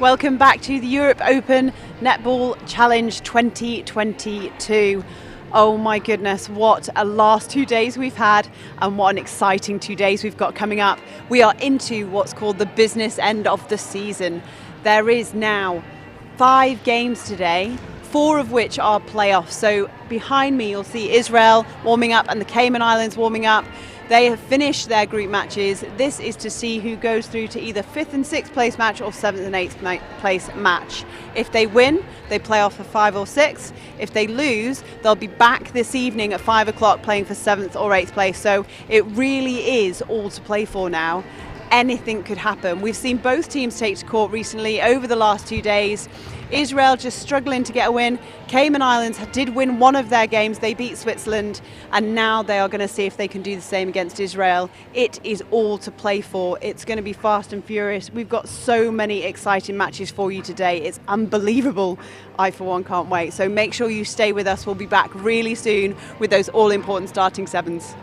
Welcome back to the Europe Open Netball Challenge 2022. Oh my goodness, what a last 2 days we've had, and what an exciting 2 days we've got coming up. We are into what's called the business end of the season. There is now 5 games today, 4 of which are playoffs. So behind me you'll see Israel warming up and the Cayman Islands warming up. They have finished their group matches. This is to see who goes through to either 5th and 6th place match or 7th and 8th place match. If they win, they play off for 5 or 6. If they lose, they'll be back this evening at 5 o'clock playing for 7th or 8th place. So it really is all to play for now. Anything could happen. We've seen both teams take to court recently over the last 2 days. Israel just struggling to get a win. Cayman Islands did win one of their games. They beat Switzerland, and now they are going to see if they can do the same against Israel. It is all to play for. It's going to be fast and furious. We've got so many exciting matches for you today. It's unbelievable. I, for one, can't wait. So make sure you stay with us. We'll be back really soon with those all-important starting sevens.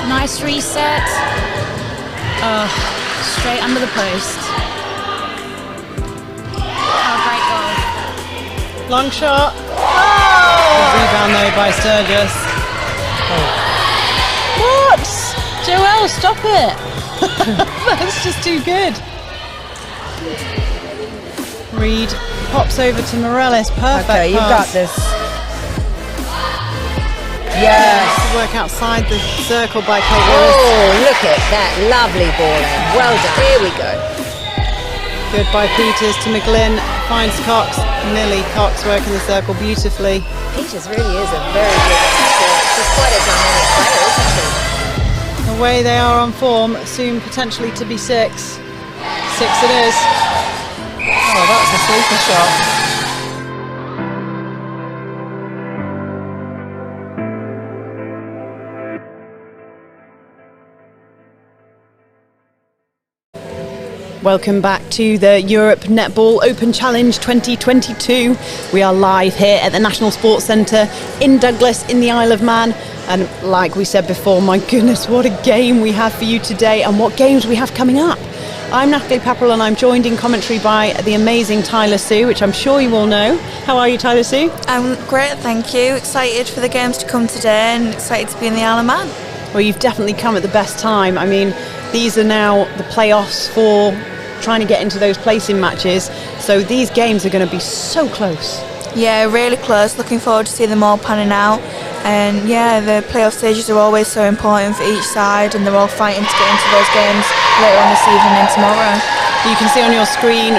Nice reset. Straight under the post. Oh, great goal. Long shot. Oh! Good rebound though by Sturgis. What? Joelle, stop it. That's just too good. Reed pops over to Morales. Perfect. Okay, you've got pass. this. Yes. Work outside the circle by Kate Oh, Lewis. look at that lovely ball in. Well done. Here we go. Good by Peters to McGlynn. Finds Cox. Millie Cox working the circle beautifully. Peters really is a very good player. She's quite a dynamic player, isn't she? Away they are on form. Soon potentially to be 6. 6 it is. Oh, that's a sleeper shot. Welcome back to the Europe Netball Open Challenge 2022. We are live here at the National Sports Centre in Douglas in the Isle of Man. And like we said before, my goodness, what a game we have for you today and what games we have coming up. I'm Natalie Pepperell and I'm joined in commentary by the amazing Tyler Sue, which I'm sure you all know. How are you, Tyler Sue? I'm great, thank you. Excited for the games to come today and excited to be in the Isle of Man. Well, you've definitely come at the best time. I mean, these are now the playoffs for trying to get into those placing matches. So these games are going to be so close. Yeah, really close. Looking forward to see them all panning out. And yeah, the playoff stages are always so important for each side, and they're all fighting to get into those games later on this evening and tomorrow. You can see on your screen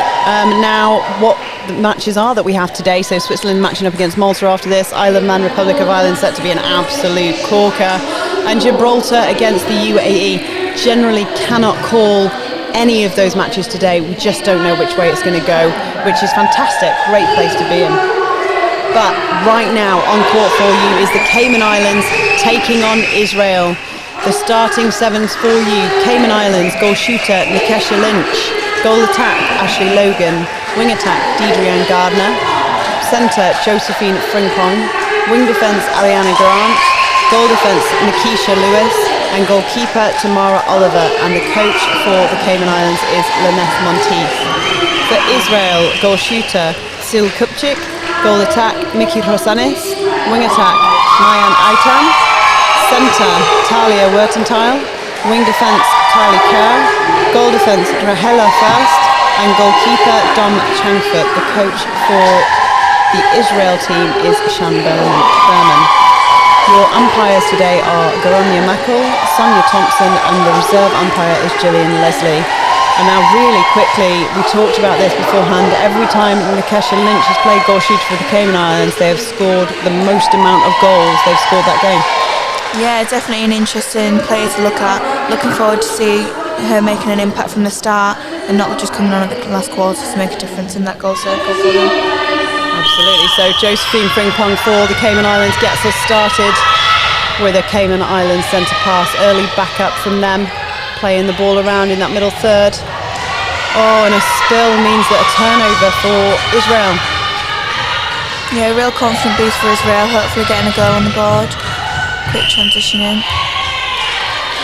now what the matches are that we have today. So Switzerland matching up against Malta after this, Isle of Man, Republic of Ireland set to be an absolute corker, and Gibraltar against the UAE. Generally cannot call any of those matches today. We just don't know which way it's going to go, which is fantastic. Great place to be in. But right now on court for you is the Cayman Islands taking on Israel. The starting sevens for you: Cayman Islands, goal shooter Nikesha Lynch, goal attack Ashley Logan, wing attack Deidre Gardner, centre Josephine Frimpong, wing defence Ariana Grant, goal defence Nikesha Lewis, and goalkeeper Tamara Oliver, and the coach for the Cayman Islands is Lynette Monteith. For Israel, goal shooter Sil Kupchik, goal attack Miki Rosanis, wing attack Mayan Aitam, centre Talia Wertentile, wing defence Kylie Kerr, goal defence Rahela First, and goalkeeper Dom Changfoot. The coach for the Israel team is Shan Berman. Your umpires today are Garonia Mackle, Sonia Thompson, and the reserve umpire is Gillian Leslie. And now really quickly, we talked about this beforehand, every time Nikesha Lynch has played goal shooter for the Cayman Islands, they have scored the most amount of goals they've scored that game. Yeah, definitely an interesting player to look at. Looking forward to see her making an impact from the start and not just coming on at the last quarter to make a difference in that goal circle for them. Absolutely. So Josephine Frimpong for the Cayman Islands gets us started with a Cayman Islands centre pass. Early backup from them, playing the ball around in that middle third. Oh, and a spill means that a turnover for Israel. Yeah, a real confident boost for Israel, hopefully getting a goal on the board. Quick transition in.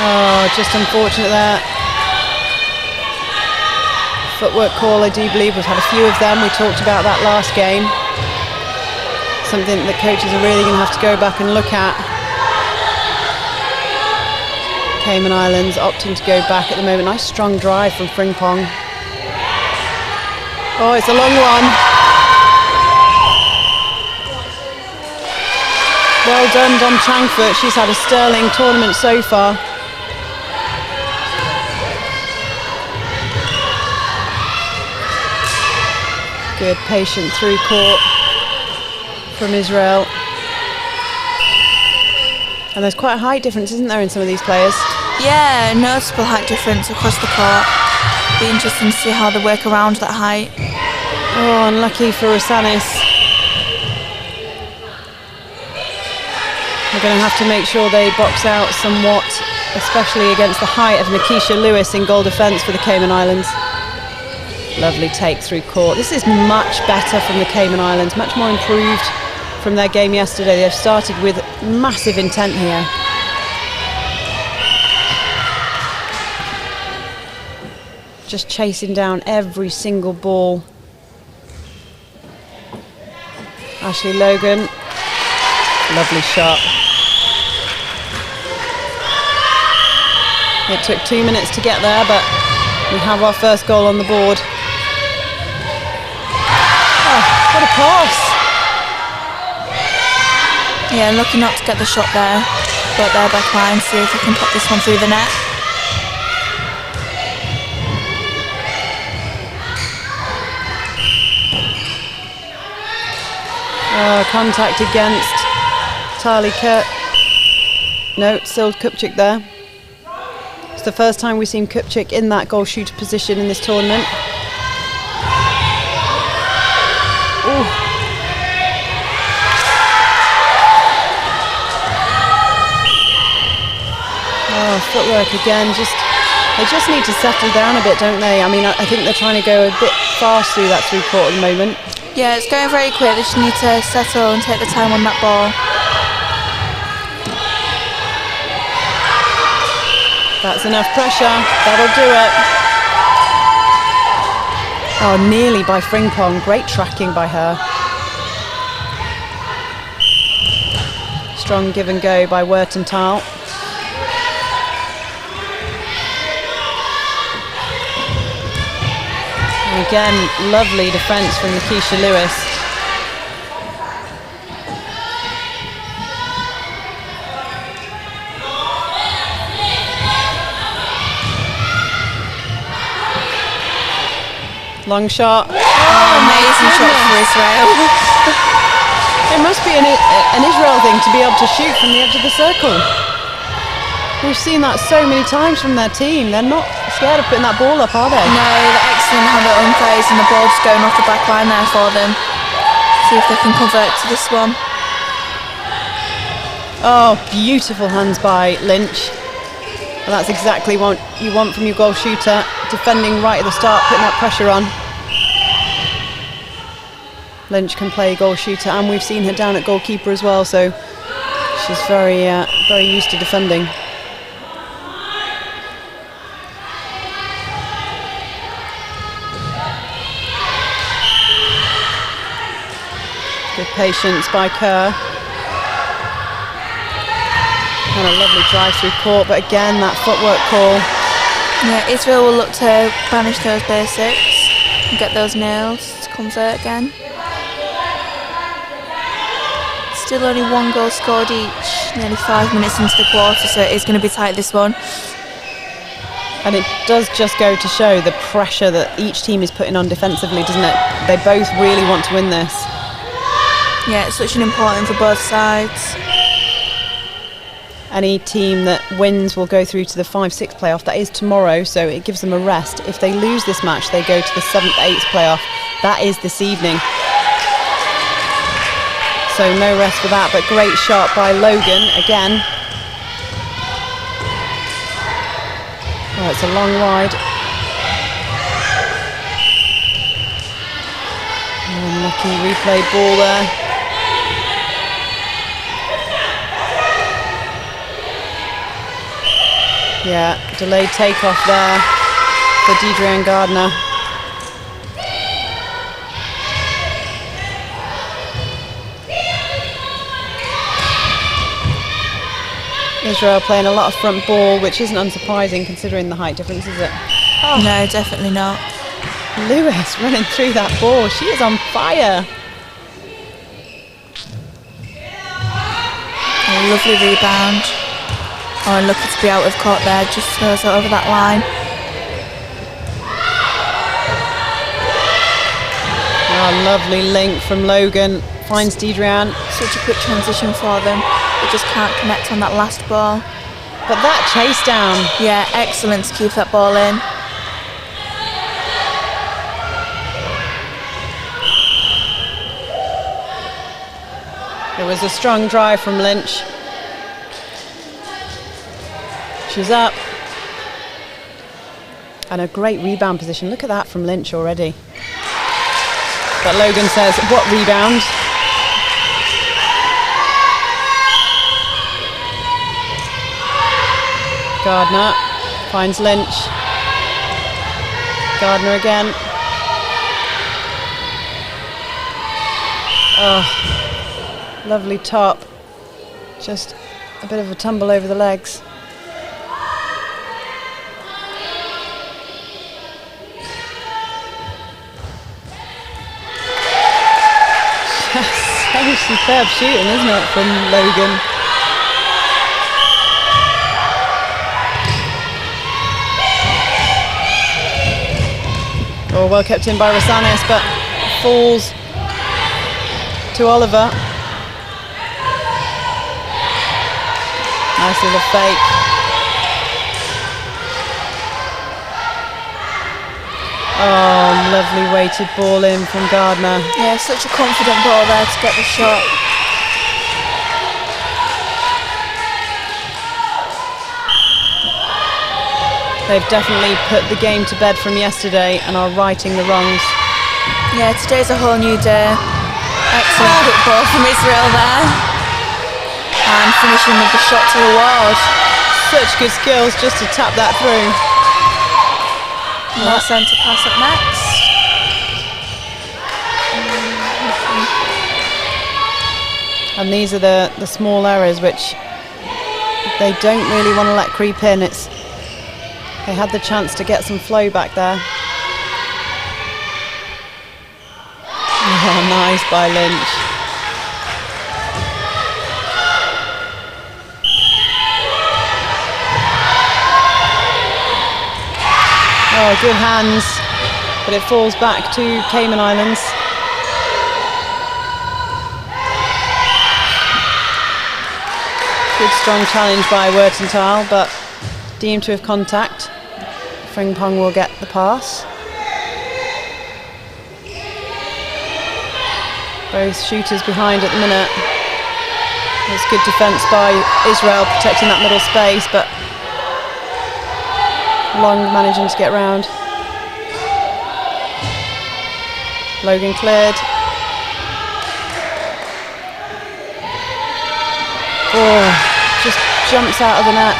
Oh, just unfortunate there. Footwork call, I do believe. We've had a few of them. We talked about that last game. Something that coaches are really going to have to go back and look at. Cayman Islands opting to go back at the moment. Nice strong drive from Frimpong. Oh, it's a long one. Well done, Dom Changfoot. She's had a sterling tournament so far. Good, patient through court from Israel. And there's quite a height difference, isn't there, in some of these players? Yeah, noticeable height difference across the court. Be interesting to see how they work around that height. Oh, unlucky for Rosanis. They're going to have to make sure they box out somewhat, especially against the height of Nikesha Lewis in goal defence for the Cayman Islands. Lovely take through court. This is much better from the Cayman Islands, much more improved from their game yesterday. They've started with massive intent here. Just chasing down every single ball. Ashley Logan, lovely shot. It took 2 minutes to get there, but we have our first goal on the board. Oh, what a pass! Yeah, lucky not to get the shot there, but their back line, see if they can pop this one through the net. Contact against Tali Kerr. No, still Kupchik there. It's the first time we've seen Kupchik in that goal shooter position in this tournament. Ooh. Oh, footwork again. They just need to settle down a bit, don't they? I mean, I think they're trying to go a bit fast through that through court at the moment. Yeah, it's going very quick. They just need to settle and take the time on that ball. That's enough pressure. That'll do it. Oh, nearly by Frimpong. Great tracking by her. Strong give and go by Wertentile. Again, lovely defence from Nikesha Lewis. Long shot. Oh, amazing shot for Israel. It must be an Israel thing to be able to shoot from the edge of the circle. We've seen that so many times from their team. They're not scared of putting that ball up, are they? No, they're excellent how they're unfazed and the ball just going off the back line there for them. See if they can convert to this one. Oh, beautiful hands by Lynch. And that's exactly what you want from your goal shooter, defending right at the start, putting that pressure on. Lynch can play goal shooter, and we've seen her down at goalkeeper as well, so she's very used to defending. Good patience by Kerr. And a lovely drive through court, but again that footwork call. Yeah, Israel will look to banish those basics and get those nails to convert again. Still only 1 goal scored each, nearly 5 minutes into the quarter, so it is going to be tight, this one. And it does just go to show the pressure that each team is putting on defensively, doesn't it? They both really want to win this. Yeah, it's such an important for both sides. Any team that wins will go through to the 5-6 playoff. That is tomorrow, so it gives them a rest. If they lose this match, they go to the 7th-8th playoff. That is this evening. So no rest for that, but great shot by Logan again. Oh, it's a long wide. Unlucky replay ball there. Yeah, delayed takeoff there for Deidre Gardner. Israel playing a lot of front ball, which isn't unsurprising considering the height difference, is it? Oh. No, definitely not. Lewis running through that ball. She is on fire. A lovely rebound. Oh, lucky to be out of court there, just throws it over that line. Oh, lovely link from Logan. Finds Deidre. Such a quick transition for them. They just can't connect on that last ball. But that chase down. Yeah, excellent to keep that ball in. It was a strong drive from Lynch. She's up. And a great rebound position. Look at that from Lynch already. But Logan says, what rebound? Gardner finds Lynch. Gardner again. Oh, lovely top. Just a bit of a tumble over the legs. So superb shooting, isn't it, from Logan? Oh, well kept in by Rosanes, but falls to Oliver. Nice little fake. Oh, lovely weighted ball in from Gardner. Yeah, such a confident ball there to get the shot. They've definitely put the game to bed from yesterday and are righting the wrongs. Yeah, today's a whole new day. Excellent quick ball from Israel there. And finishing with the shot to the ward. Such good skills just to tap that through. More centre pass up next. And these are the small errors which they don't really want to let creep in. They had the chance to get some flow back there. Oh, nice by Lynch. Oh, good hands, but it falls back to Cayman Islands. Good strong challenge by Wertenthal, but deemed to have contact. Frimpong will get the pass. Both shooters behind at the minute. There's good defence by Israel protecting that middle space, but Long managing to get round. Logan cleared. Oh, just jumps out of the net.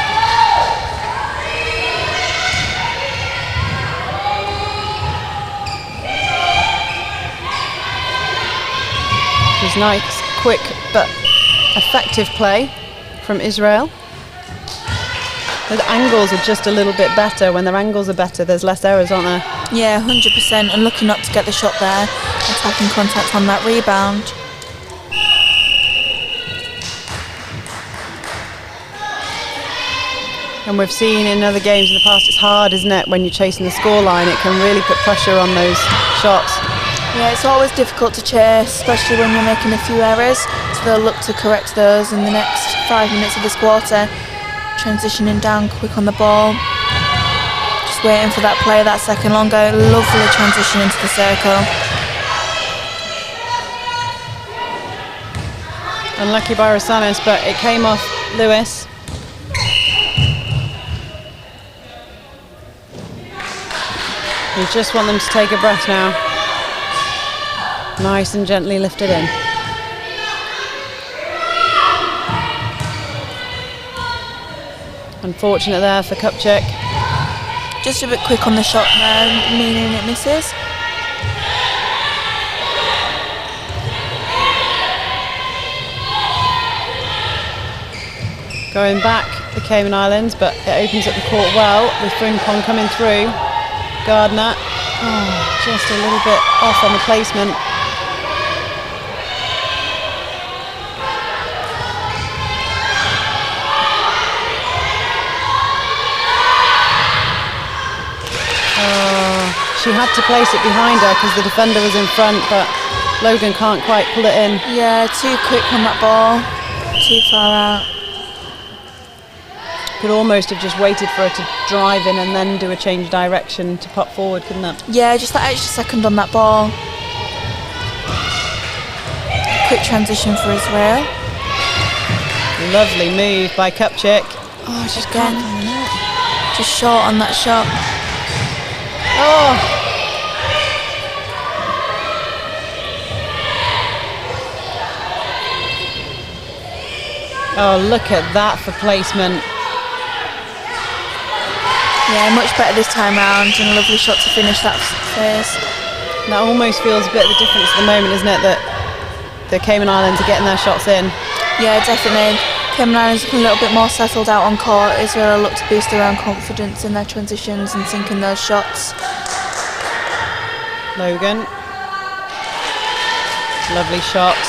It was nice, quick but effective play from Israel. The angles are just a little bit better. When their angles are better, there's less errors, aren't there? Yeah, 100%, and lucky not to get the shot there. Attacking contact on that rebound. And we've seen in other games in the past, it's hard, isn't it, when you're chasing the scoreline, it can really put pressure on those shots. Yeah, it's always difficult to chase, especially when you're making a few errors. So they'll look to correct those in the next 5 minutes of this quarter. Transitioning down quick on the ball. Just waiting for that play that second longer. Lovely transition into the circle. Unlucky by Rosanis, but it came off Lewis. You just want them to take a breath now. Nice and gently lifted in. Unfortunate there for Kupchak. Just a bit quick on the shot there, meaning it misses. Going back the Cayman Islands, but it opens up the court well with Frimpong coming through. Gardner, just a little bit off on the placement. She had to place it behind her because the defender was in front, but Logan can't quite pull it in. Yeah, too quick on that ball, too far out. Could almost have just waited for her to drive in and then do a change of direction to pop forward, couldn't it? Yeah, just that extra second on that ball. Quick transition for Israel. Lovely move by Kupchak. Oh, just again, just short on that shot. Oh! Oh, look at that for placement. Yeah, much better this time round, and a lovely shot to finish that phase. That almost feels a bit of a difference at the moment, isn't it? That the Cayman Islands are getting their shots in. Yeah, definitely. Cayman Islands looking a little bit more settled out on court. Israel look to boost their own confidence in their transitions and sinking those shots. Logan. Lovely shot.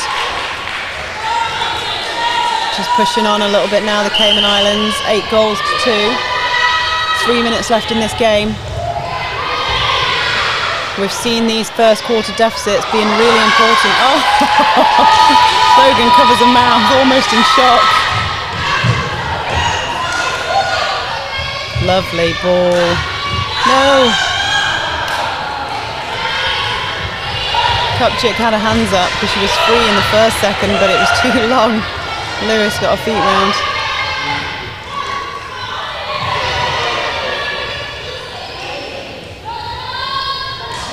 Just pushing on a little bit now, the Cayman Islands. 8 goals to 2. 3 minutes left in this game. We've seen these first quarter deficits being really important. Oh, Logan covers a mouth, almost in shock. Lovely ball. No. Kupchak had her hands up because she was free in the first second, but it was too long. Lewis got her feet round.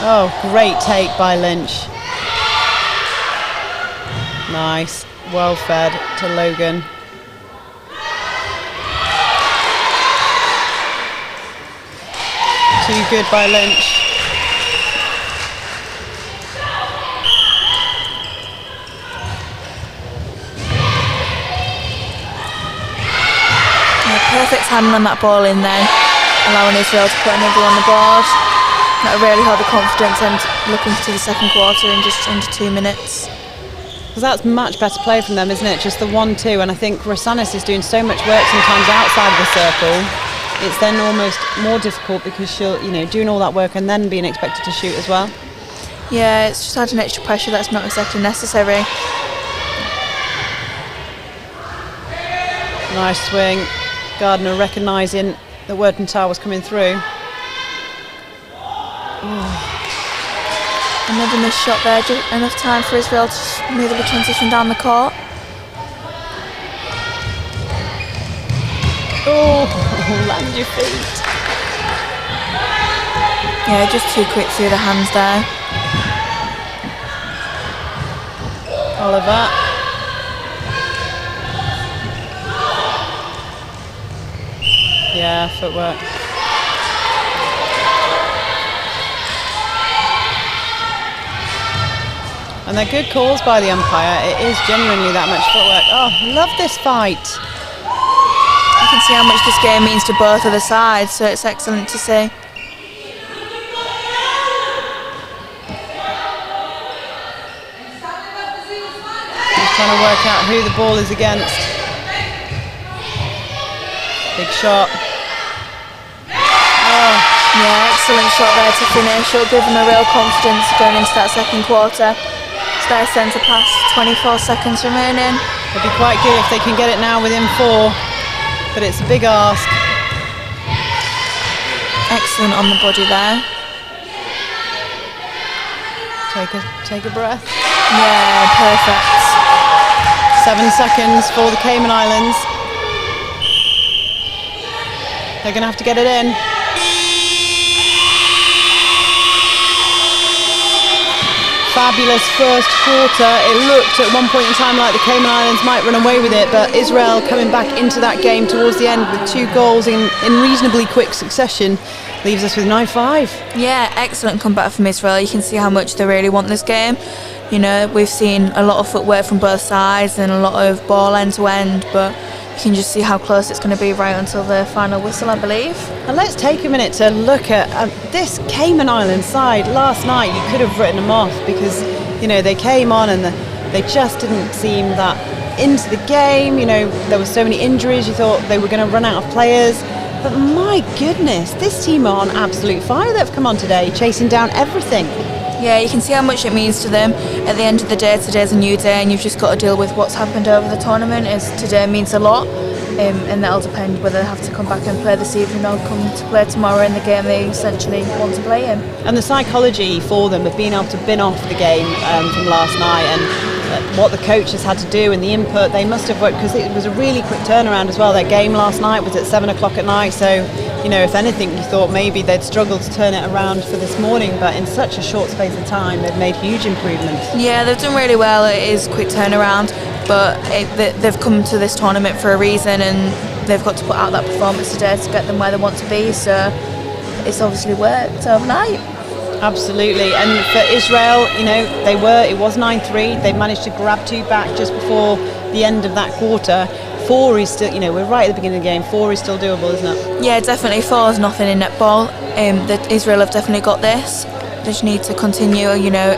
Oh, great take by Lynch. Nice, well fed to Logan. Too good by Lynch. Perfect timing on that ball in there, allowing Israel to put another on the board. That really held the confidence and looking to the second quarter in just under 2 minutes. Because that's much better play from them, isn't it? Just the 1-2, and I think Rosanis is doing so much work sometimes outside of the circle. It's then almost more difficult because she'll, doing all that work and then being expected to shoot as well. Yeah, it's just adding extra pressure that's not exactly necessary. Nice swing. Gardner recognising that Wertenthal was coming through. Another missed shot there, just enough time for Israel to smoothly transition down the court. Oh, land your feet. Yeah, just too quick through the hands there. Oliver. Yeah, footwork. And they're good calls by the umpire. It is genuinely that much footwork. Oh, love this fight. You can see how much this game means to both of the sides, so it's excellent to see. Just trying to work out who the ball is against. Big shot. Oh. Yeah, excellent shot there to finish. It'll give them a real confidence going into that second quarter. It's their centre pass, 24 seconds remaining. It'd be quite good if they can get it now within 4, but it's a big ask. Excellent on the body there. Take a breath. Yeah, perfect. 7 seconds for the Cayman Islands. They're going to have to get it in. Fabulous first quarter. It looked at one point in time like the Cayman Islands might run away with it, but Israel coming back into that game towards the end with 2 goals in reasonably quick succession leaves us with 9-5. Yeah, excellent comeback from Israel. You can see how much they really want this game. You know, we've seen a lot of footwork from both sides and a lot of ball end to end, but you can just see how close it's going to be right until the final whistle, I believe. And let's take a minute to look at this Cayman Islands side. Last night you could have written them off because, you know, they came on and they just didn't seem that into the game. You know, there were so many injuries, you thought they were going to run out of players. But my goodness, this team are on absolute fire. They've come on today, chasing down everything. Yeah, you can see how much it means to them. At the end of the day, today's a new day and you've just got to deal with what's happened over the tournament, as today means a lot. And that'll depend whether they have to come back and play this evening or come to play tomorrow in the game they essentially want to play in. And the psychology for them of being able to bin off the game from last night and what the coaches had to do and the input, they must have worked, because it was a really quick turnaround as well. Their game last night was at 7 o'clock at night, so you know, if anything, you thought maybe they'd struggle to turn it around for this morning, but in such a short space of time they've made huge improvements. Yeah, they've done really well. It is a quick turnaround, but they've come to this tournament for a reason and they've got to put out that performance today to get them where they want to be, so it's obviously worked overnight. Absolutely, and for Israel, you know, it was 9-3. They managed to grab 2 back just before the end of that quarter. 4 is still, you know, we're right at the beginning of the game. 4 is still doable, isn't it? Yeah, definitely. 4 is nothing in netball. Israel have definitely got this. They just need to continue, you know,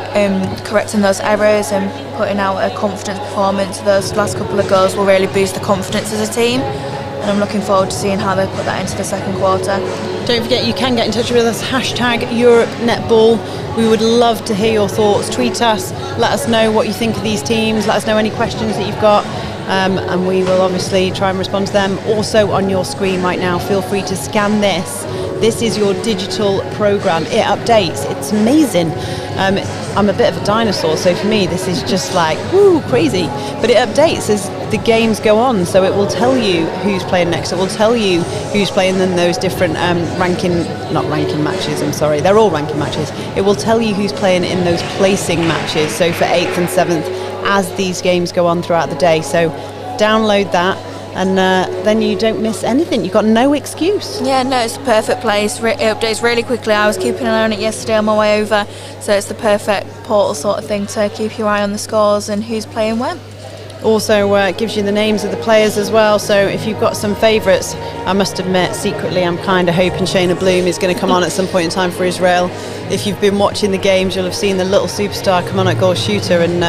correcting those errors and putting out a confident performance. Those last couple of goals will really boost the confidence as a team, and I'm looking forward to seeing how they put that into the second quarter. Don't forget, you can get in touch with us, #EuropeNetball. We would love to hear your thoughts. Tweet us, let us know what you think of these teams, let us know any questions that you've got, and we will obviously try and respond to them. Also on your screen right now, feel free to scan this. This is your digital program. It updates. It's amazing. I'm a bit of a dinosaur, so for me this is just like, woo, crazy. But it updates as the games go on, so it will tell you who's playing next. It will tell you who's playing in those different not ranking matches, I'm sorry. They're all ranking matches. It will tell you who's playing in those placing matches, so for 8th and 7th, as these games go on throughout the day. So download that, and then you don't miss anything. You've got no excuse. Yeah, no, it's the perfect place. It updates really quickly. I was keeping an eye on it yesterday on my way over, so it's the perfect portal sort of thing to keep your eye on the scores and who's playing when. Also it gives you the names of the players as well, so if you've got some favourites, I must admit secretly I'm kind of hoping Shayna Bloom is going to come on at some point in time for Israel. If you've been watching the games, you'll have seen the little superstar come on at goal shooter and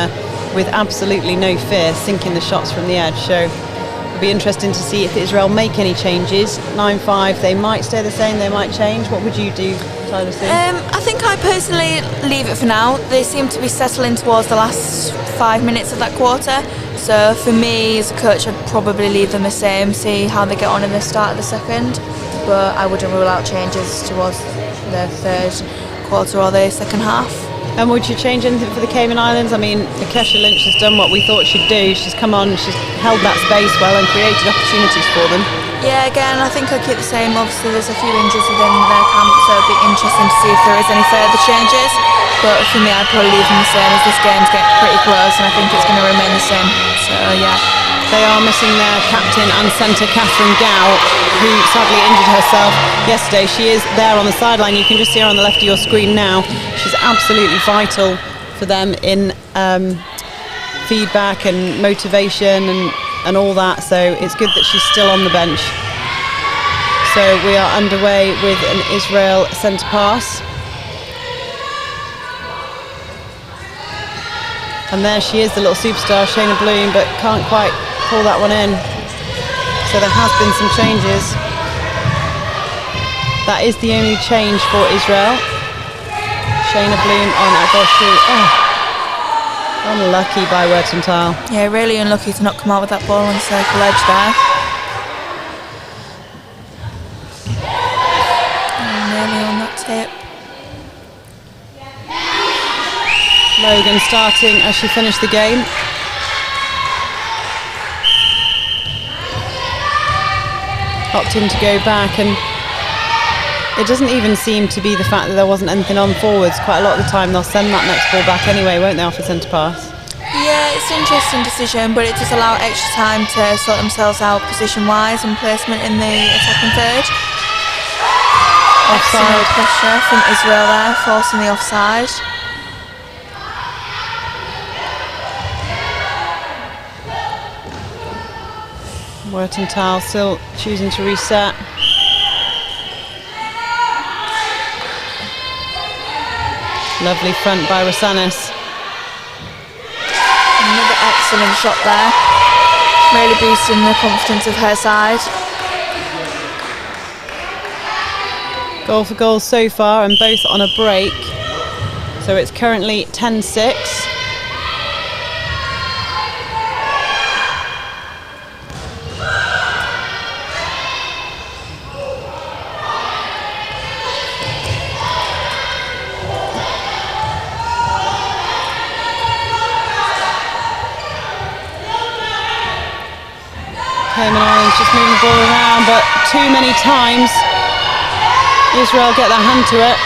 with absolutely no fear sinking the shots from the edge. So it'll be interesting to see if Israel make any changes. 9-5, they might stay the same, they might change. What would you do, Tyler C? I think I personally leave it for now. They seem to be settling towards the last 5 minutes of that quarter. So for me as a coach, I'd probably leave them the same, see how they get on in the start of the second. But I wouldn't rule out changes towards the third quarter or the second half. And would you change anything for the Cayman Islands? I mean, Akesha Lynch has done what we thought she'd do. She's come on, she's held that space well and created opportunities for them. Yeah, again, I think I'll keep the same. Obviously, there's a few injuries within their camp, so it'll be interesting to see if there is any further changes. But for me, I'd probably leave them the same, as this game's getting pretty close, and I think it's going to remain the same. So, yeah. They are missing their captain and centre, Catherine Gow, who sadly injured herself yesterday. She is there on the sideline. You can just see her on the left of your screen now. She's absolutely vital for them in feedback and motivation and all that. So it's good that she's still on the bench. So we are underway with an Israel centre pass. And there she is, the little superstar, Shayna Bloom, but can't quite pull that one in. So there has been some changes. That is the only change for Israel. Shayna Bloom on Agoshi. Oh, unlucky by Wertenthal. Yeah, really unlucky to not come out with that ball on the circle edge there. And nearly on that tip. Logan starting as she finished the game. Opting to go back, and it doesn't even seem to be the fact that there wasn't anything on forwards. Quite a lot of the time they'll send that next ball back anyway, won't they, off a centre pass? Yeah, it's an interesting decision, but it does allow extra time to sort themselves out position-wise and placement in the attacking third. Excellent pressure from Israel there, forcing the offside. Wertenthal still choosing to reset. Lovely front by Rosanis. Another excellent shot there. Really boosting the confidence of her side. Goal for goal so far, and both on a break. So it's currently 10-6. Cayman Islands just moving the ball around, but too many times Israel get their hand to it.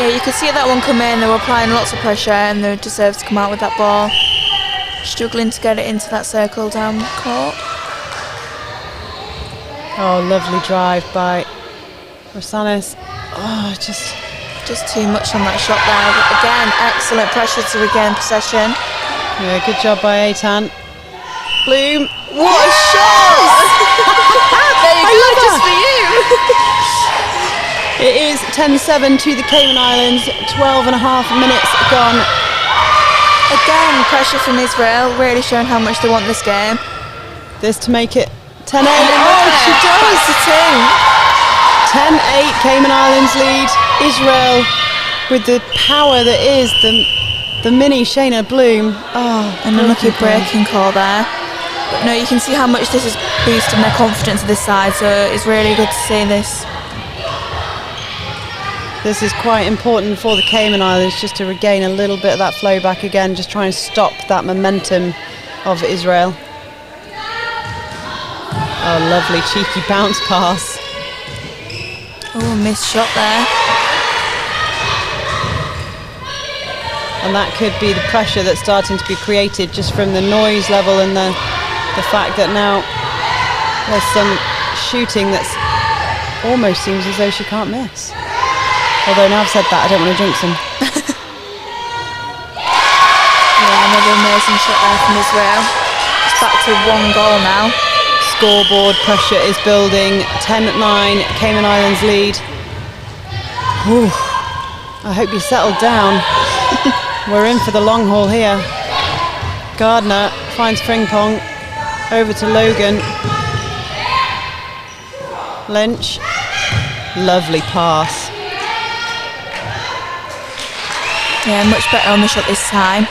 Yeah, you could see that one come in. They were applying lots of pressure and they deserved to come out with that ball. Struggling to get it into that circle down court. Oh, lovely drive by Rosanis. Oh, just too much on that shot there. But again, excellent pressure to regain possession. Yeah, good job by Eitan. Bloom. What a shot! There you go, just for you. It is 10-7 to the Cayman Islands, 12 and a half minutes gone. Again, pressure from Israel, really showing how much they want this game. This to make it 10-8. Oh, she does! 10-8, Cayman Islands lead. Israel with the power that is the mini Shayna Bloom. Oh, and a lucky breaking call there. But no, you can see how much this is boosting their confidence of this side, so it's really good to see this. This is quite important for the Cayman Islands, just to regain a little bit of that flow back again, just try and stop that momentum of Israel. Oh, lovely cheeky bounce pass. Oh, missed shot there. And that could be the pressure that's starting to be created just from the noise level and the fact that now there's some shooting that's almost seems as though she can't miss. Although now I've said that, I don't want to jinx them. Yeah, another amazing shot there from Israel. It's back to 1 goal now. Scoreboard pressure is building. 10-9, Cayman Islands lead. Whew. I hope you settled down. We're in for the long haul here. Gardner finds Frimpong. Over to Logan. Lynch. Lovely pass. Yeah, much better on the shot this time.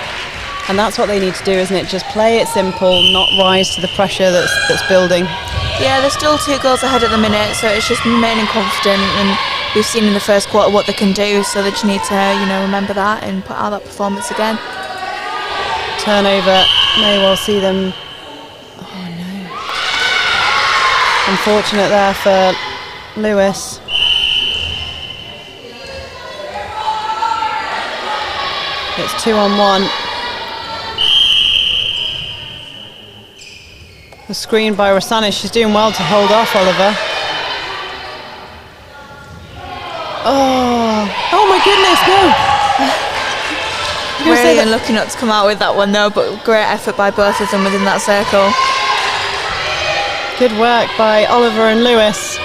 And that's what they need to do, isn't it? Just play it simple, not rise to the pressure that's building. Yeah, they're still 2 goals ahead at the minute, so it's just remaining confident and we've seen in the first quarter what they can do, so they just need to, remember that and put out that performance again. Turnover, may well see them. Oh no. Unfortunate there for Lewis. It's 2-on-1. The screen by Rosanis. She's doing well to hold off Oliver. Oh my goodness, no! Really unlucky not to come out with that one though, but great effort by both of them within that circle. Good work by Oliver and Lewis.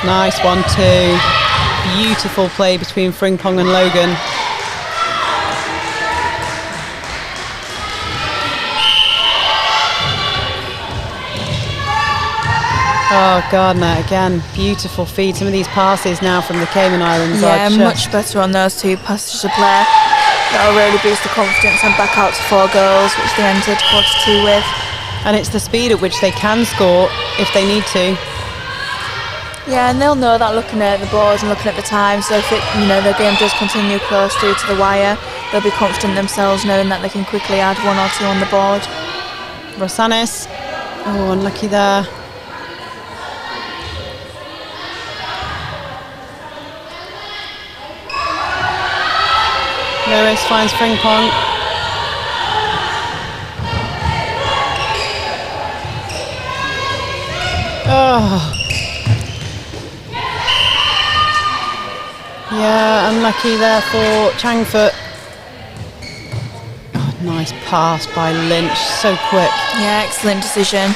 Nice 1-2. Beautiful play between Frimpong and Logan. Oh, Gardner again, beautiful feed. Some of these passes now from the Cayman Islands Yeah, are just much better on those two passes of play. That'll really boost the confidence and back out to 4 goals, which they entered quarter 2 with. and it's the speed at which they can score if they need to. Yeah, and they'll know that looking at the boards and looking at the time. So if the game does continue close through to the wire, they'll be confident themselves knowing that they can quickly add 1 or 2 on the board. Rosanis, oh, unlucky there. Lewis finds Frimpong. Oh. Yeah, unlucky there for Changfoot. Oh, nice pass by Lynch, so quick. Yeah, excellent decision.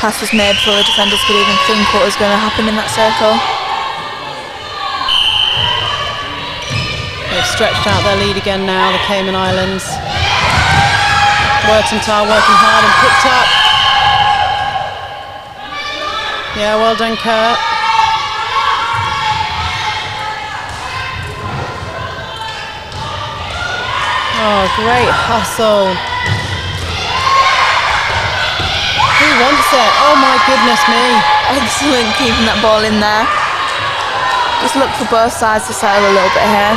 Pass was made before the defenders could even think what was going to happen in that circle. They've stretched out their lead again now, the Cayman Islands. Wertenthal working hard and picked up. Yeah, well done, Kurt. Oh, great hustle. Who wants it? Oh my goodness me. Excellent keeping that ball in there. Just look for both sides to settle a little bit here.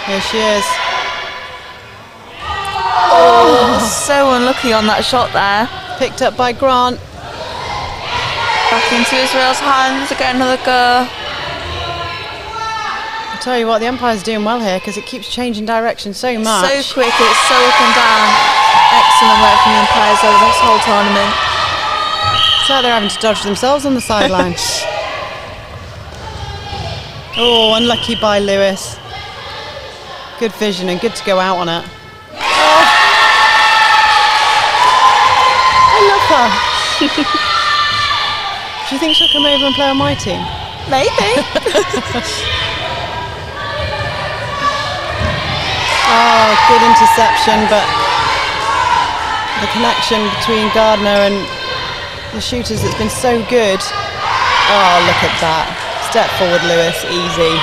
Here she is. Oh, so unlucky on that shot there. Picked up by Grant. Back into Israel's hands to get another go. I'll tell you what, the umpire's doing well here because it keeps changing direction so much. So quick, it's so up and down. Excellent work from the umpires over this whole tournament. It's like they're having to dodge themselves on the sideline. Oh, unlucky by Lewis. Good vision and good to go out on it. Oh. I love her. Do you think she'll come over and play on my team? Maybe. Oh, good interception, but the connection between Gardner and the shooters has been so good. Oh, look at that. Step forward, Lewis, easy.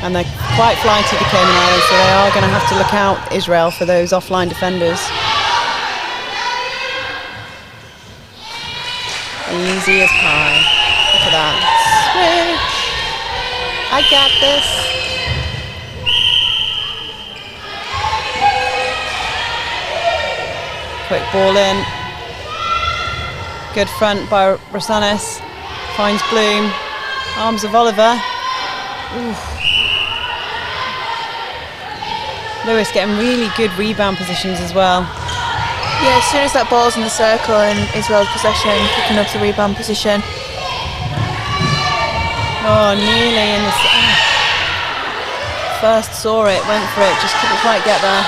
And they're quite flighty, the Cayman Islands, so they are going to have to look out, Israel, for those offline defenders. Easy as pie. Look at that. Sweet. I got this. Quick ball in. Good front by Rosanis. Finds Bloom. Arms of Oliver. Oof. Lewis getting really good rebound positions as well. Yeah, as soon as that ball's in the circle and Israel's possession, picking up the rebound position. Oh, nearly in the... First saw it, went for it, just couldn't quite get there.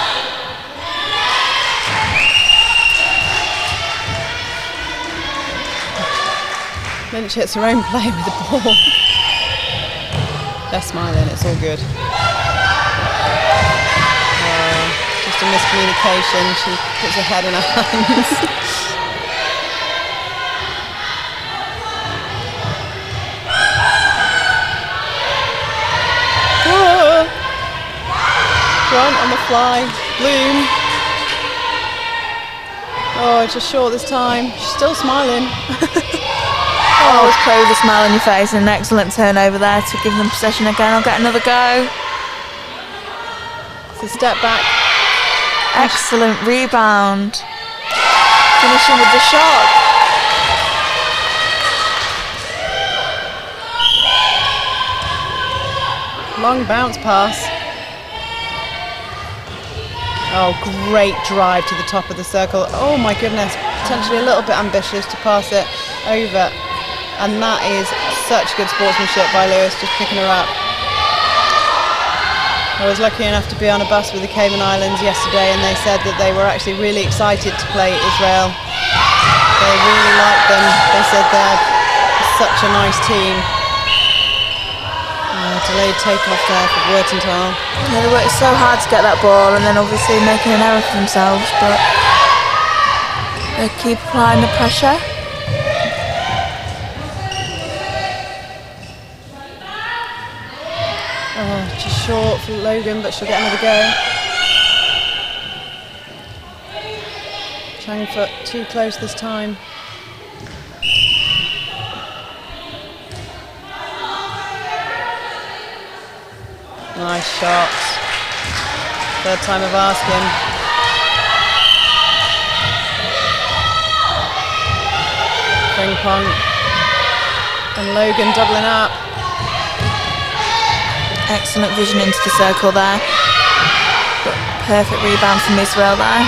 Lynch hits her own play with the ball. They're smiling, it's all good. Just a miscommunication, she puts her head in her hands. Grant on the fly. Bloom. Oh, just short this time. She's still smiling. Always play with a smile on your face, and an excellent turnover there to give them possession again. I'll get another go. It's a step back. Excellent rebound. Finishing with the shot. Long bounce pass. Oh, great drive to the top of the circle. Oh my goodness, potentially a little bit ambitious to pass it over. And that is such good sportsmanship by Lewis, just picking her up. I was lucky enough to be on a bus with the Cayman Islands yesterday, and they said that they were actually really excited to play Israel. They really liked them. They said they're such a nice team. Delayed takeoff there for Wurtenthal. Yeah, they worked so hard to get that ball, and then obviously making an error for themselves, but they keep applying the pressure. Oh, just short for Logan, but she'll get another go. Changfoot too close this time. Nice shot. Third time of asking. Ping pong. And Logan doubling up. Excellent vision into the circle there. But perfect rebound from Israel there.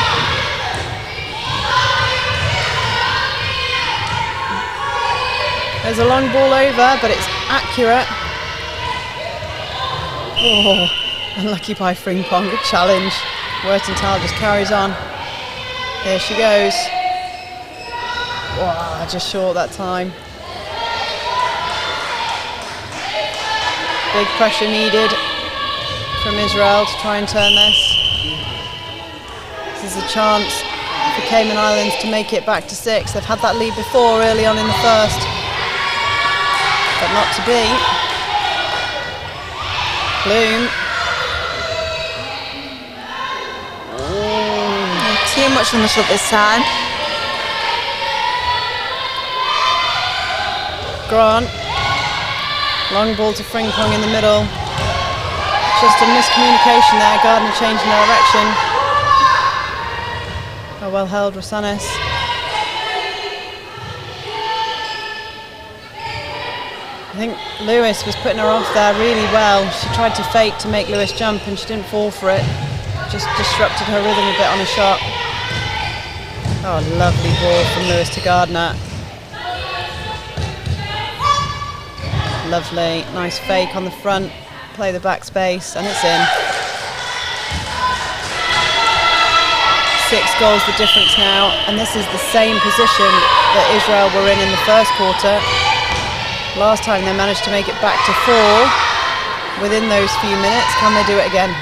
There's a long ball over, but it's accurate. Oh, unlucky by Frimpong. Good challenge. Wurtenthal just carries on. Here she goes. Wow, just short that time. Big pressure needed from Israel to try and turn this. This is a chance for Cayman Islands to make it back to 6. They've had that lead before early on in the first, but not to be. Bloom. Too much on the shot this time. Grant. Long ball to Frimpong in the middle. Just a miscommunication there. Gardner changing direction. Oh, well held, Rosanes. I think Lewis was putting her off there really well. She tried to fake to make Lewis jump, and she didn't fall for it. Just disrupted her rhythm a bit on a shot. Oh, lovely ball from Lewis to Gardner. Lovely, nice fake on the front, play the back space, and it's in. 6 goals the difference now, and this is the same position that Israel were in the first quarter. Last time they managed to make it back to 4 within those few minutes. Can they do it again?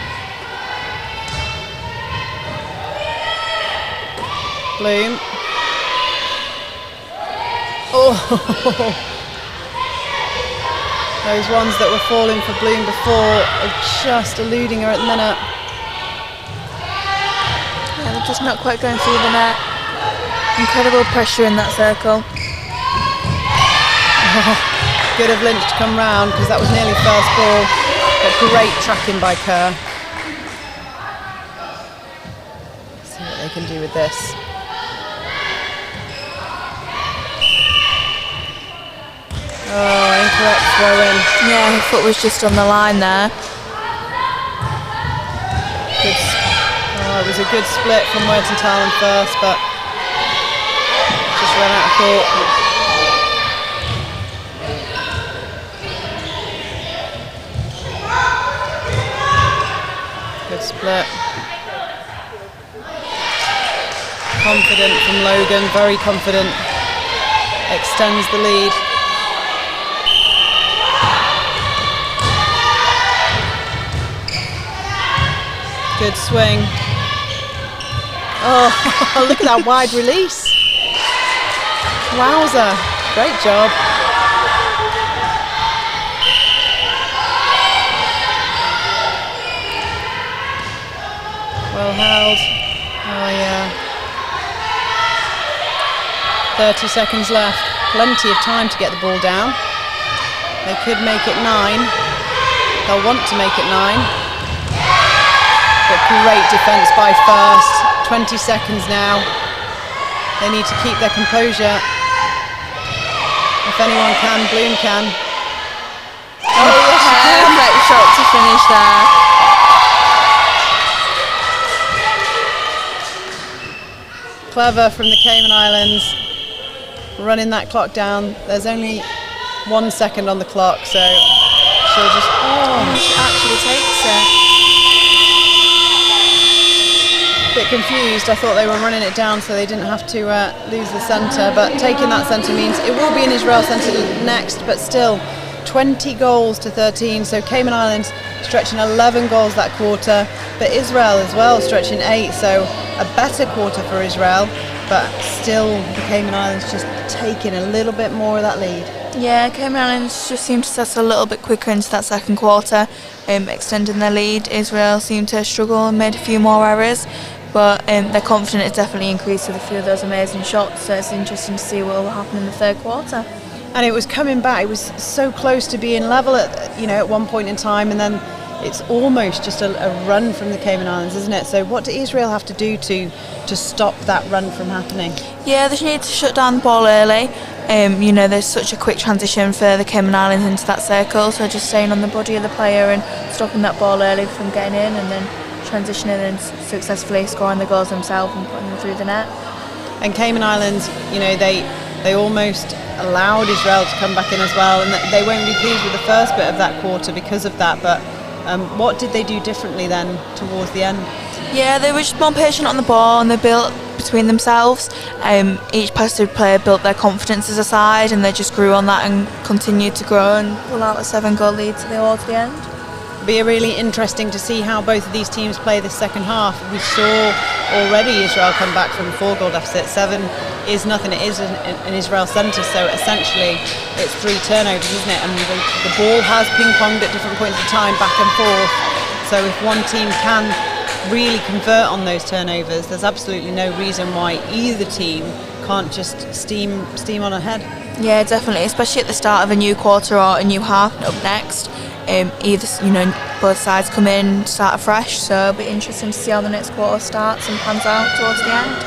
Bloom. Oh, those ones that were falling for Bloom before are just eluding her at the minute. Yeah, they're just not quite going through the net. Incredible pressure in that circle. Oh, good of Lynch to come round, because that was nearly first ball, but great tracking by Kerr. See what they can do with this. Oh, incorrect throw in. Yeah, her foot was just on the line there. It was a good split from Wurtenthal in first, but just ran out of court. Good split. Confident from Logan, very confident. Extends the lead. Good swing. Oh, look at that wide release. Wowza, great job. 30 seconds left. Plenty of time to get the ball down. They could make it 9. They'll want to make it 9. But great defence by First. 20 seconds now. They need to keep their composure. If anyone can, Bloom can. Oh, perfect shot to finish there. Clever from the Cayman Islands, running that clock down. There's only 1 second on the clock, so she'll just, She actually takes it. a bit confused. I thought they were running it down so they didn't have to lose the centre, but taking that centre means it will be in Israel centre next, but still 20 goals to 13, so Cayman Islands stretching 11 goals that quarter, but Israel as well stretching 8, so a better quarter for Israel, but still the Cayman Islands just taking a little bit more of that lead. Yeah, Cayman Islands just seemed to settle a little bit quicker into that second quarter, extending their lead. Israel seemed to struggle and made a few more errors, but their confidence has definitely increased with a few of those amazing shots, so it's interesting to see what will happen in the third quarter. And it was coming back, it was so close to being level at one point in time, and then it's almost just a run from the Cayman Islands, isn't it? So what do Israel have to do to stop that run from happening? Yeah, they need to shut down the ball early. There's such a quick transition for the Cayman Islands into that circle, so just staying on the body of the player and stopping that ball early from getting in, and then transitioning and successfully scoring the goals themselves and putting them through the net. And Cayman Islands, they almost allowed Israel to come back in as well, and they won't be pleased with the first bit of that quarter because of that, but what did they do differently then towards the end? Yeah, they were just more patient on the ball, and they built between themselves. Each positive player built their confidence as a side, and they just grew on that and continued to grow and pull out a 7-goal lead towards the end. Be really interesting to see how both of these teams play this second half. We saw already Israel come back from a 4-goal deficit. 7 is nothing, it is an Israel centre, so essentially it's 3 turnovers, isn't it? And the ball has ping-ponged at different points of time, back and forth, so if one team can really convert on those turnovers, there's absolutely no reason why either team can't just steam on ahead. Yeah, definitely, especially at the start of a new quarter or a new half up next. Both sides come in, start afresh, so it'll be interesting to see how the next quarter starts and pans out towards the end.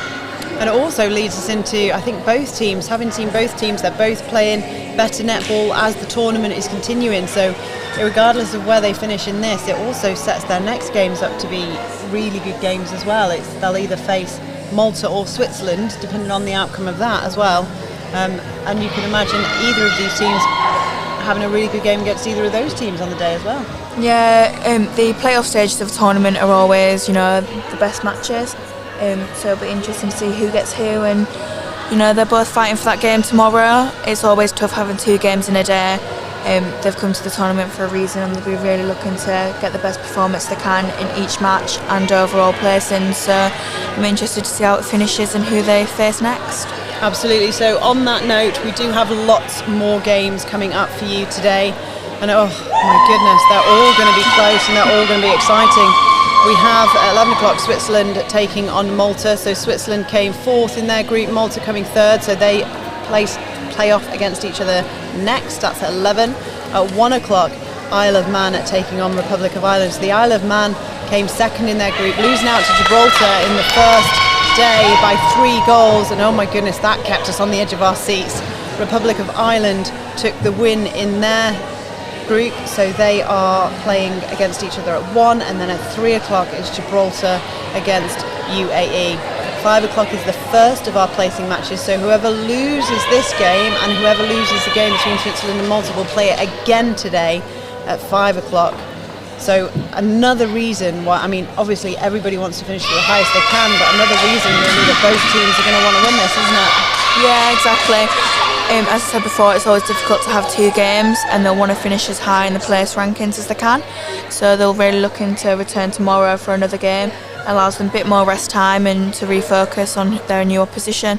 And it also leads us into, I think, both teams, having seen both teams, they're both playing better netball as the tournament is continuing, so regardless of where they finish in this, it also sets their next games up to be really good games as well. They'll either face Malta or Switzerland, depending on the outcome of that as well, and you can imagine either of these teams having a really good game against either of those teams on the day as well. Yeah, the playoff stages of the tournament are always, the best matches. So it'll be interesting to see who gets who, and they're both fighting for that game tomorrow. It's always tough having 2 games in a day. They've come to the tournament for a reason, and they'll be really looking to get the best performance they can in each match and overall placing. So I'm interested to see how it finishes and who they face next. Absolutely. So on that note, we do have lots more games coming up for you today, and oh my goodness, they're all going to be close and they're all going to be exciting. We have at 11 o'clock Switzerland taking on Malta, so Switzerland came 4th in their group, Malta coming 3rd, so they play off against each other next. That's at 11. At 1 o'clock Isle of Man taking on Republic of Ireland. So the Isle of Man came 2nd in their group, losing out to Gibraltar in the first day by 3 goals, and oh my goodness, that kept us on the edge of our seats. Republic of Ireland took the win in their group, so they are playing against each other at 1, and then at 3 o'clock is Gibraltar against UAE. 5 o'clock is the first of our placing matches, so whoever loses this game and whoever loses the game between Switzerland and Malta will play it again today at 5 o'clock. So another reason why, obviously everybody wants to finish to the highest they can, but another reason really that both teams are going to want to win this, isn't it? Yeah, exactly. As I said before, it's always difficult to have 2 games, and they'll want to finish as high in the place rankings as they can. So they'll really looking to return tomorrow for another game. Allows them a bit more rest time and to refocus on their new opposition.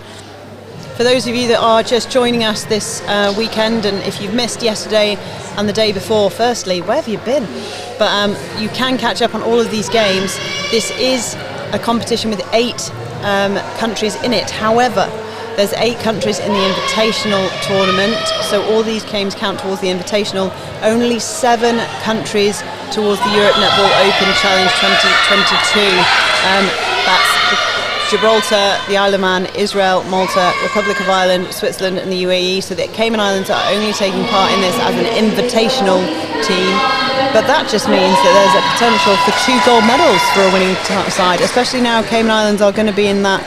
For those of you that are just joining us this weekend, and if you've missed yesterday and the day before, firstly, where have you been? But you can catch up on all of these games. This is a competition with 8 countries in it. However, There's 8 countries in the Invitational tournament, so all these games count towards the Invitational. Only 7 countries towards the Europe Netball Open Challenge 2022. That's Gibraltar, the Isle of Man, Israel, Malta, Republic of Ireland, Switzerland and the UAE. So the Cayman Islands are only taking part in this as an invitational team. But that just means that there's a potential for 2 gold medals for a winning side, especially now Cayman Islands are going to be in that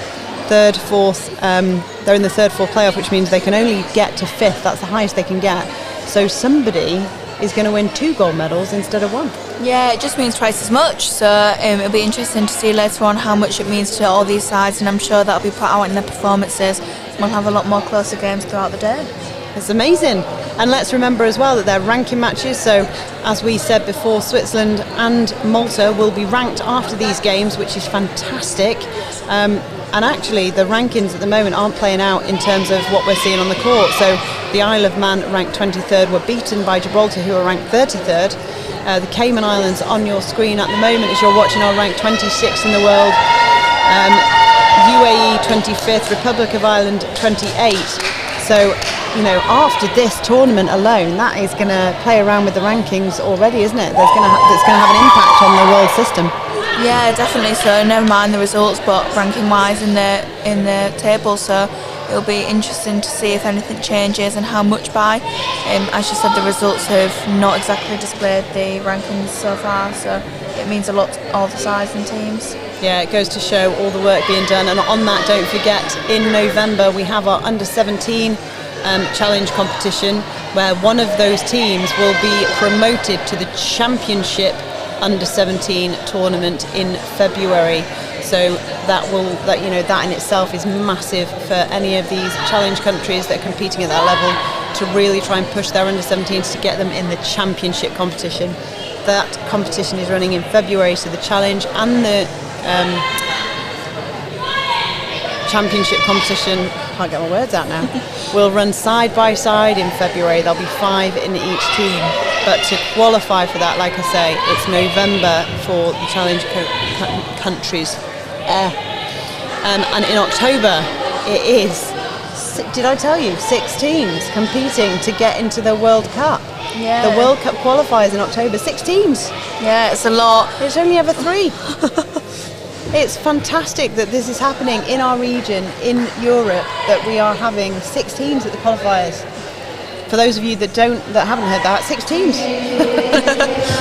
third, fourth, they're in the third, fourth playoff, which means they can only get to 5th. That's the highest they can get. So somebody is going to win 2 gold medals instead of 1. Yeah, it just means twice as much, so it'll be interesting to see later on how much it means to all these sides, and I'm sure that'll be put out in their performances. We'll have a lot more closer games throughout the day. It's amazing. And let's remember as well that they're ranking matches, so as we said before, Switzerland and Malta will be ranked after these games, which is fantastic. And actually the rankings at the moment aren't playing out in terms of what we're seeing on the court. So the Isle of Man ranked 23rd were beaten by Gibraltar, who are ranked 33rd. The Cayman Islands on your screen at the moment as you're watching are ranked 26th in the world. UAE 25th, Republic of Ireland 28th. So, you know, after this tournament alone, that is going to play around with the rankings already, isn't it? That's going to have an impact on the world system. Yeah, definitely. So never mind the results, but ranking wise in the table. So it'll be interesting to see if anything changes and how much by. As you said, the results have not exactly displayed the rankings so far, so it means a lot to all the sides and teams. Yeah, it goes to show all the work being done. And on that, don't forget, in November we have our under-17 challenge competition, where one of those teams will be promoted to the championship under-17 tournament in February. So that in itself is massive for any of these challenge countries that are competing at that level, to really try and push their under-17s to get them in the championship competition. That competition is running in February, so the challenge and the championship competition, can't get my words out now, will run side by side in February. There'll be 5 in each team, but to qualify for that, like I say, it's November for the challenge countries. And in October it is, did I tell you, 6 teams competing to get into the World Cup. Yeah. The World Cup qualifiers in October, 6 teams. Yeah, it's a lot. There's only ever 3. It's fantastic that this is happening in our region, in Europe, that we are having 6 teams at the qualifiers. For those of you that haven't heard that, 6 teams.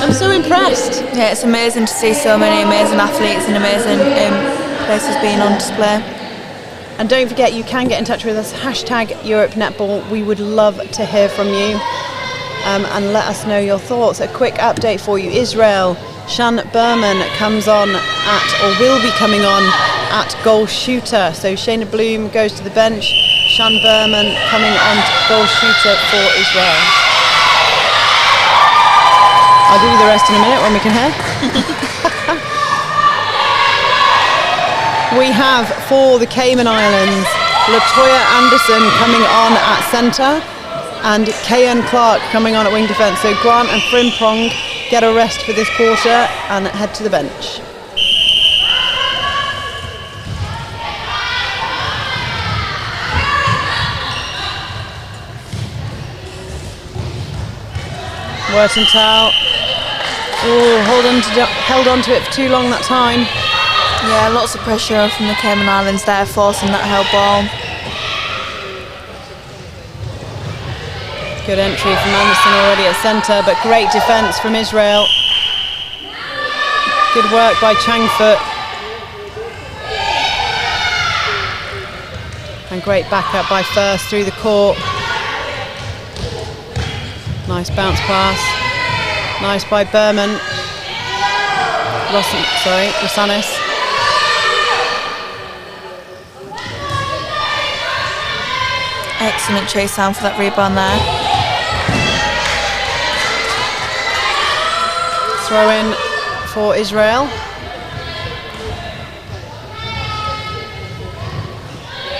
I'm so impressed. Yeah, it's amazing to see so many amazing athletes and amazing places being on display. And don't forget, you can get in touch with us, #EuropeNetball. We would love to hear from you, and let us know your thoughts. A quick update for you. Israel, Shan Berman comes on will be coming on at goal shooter. So Shayna Bloom goes to the bench, Shan Berman coming on to goal shooter for Israel. I'll give you the rest in a minute when we can hear. We have, for the Cayman Islands, Latoya Anderson coming on at centre and Kayan Clark coming on at wing defence. So Grant and Frimpong get a rest for this quarter and head to the bench. Wertenthal, held on to it for too long that time. Yeah, lots of pressure from the Cayman Islands there, forcing that held ball. Good entry from Anderson already at centre, but great defence from Israel. Good work by Changfoot. And great backup by First through the court. Nice bounce pass. Nice by Berman. Rosanis. Excellent chase down for that rebound there. Throw in for Israel.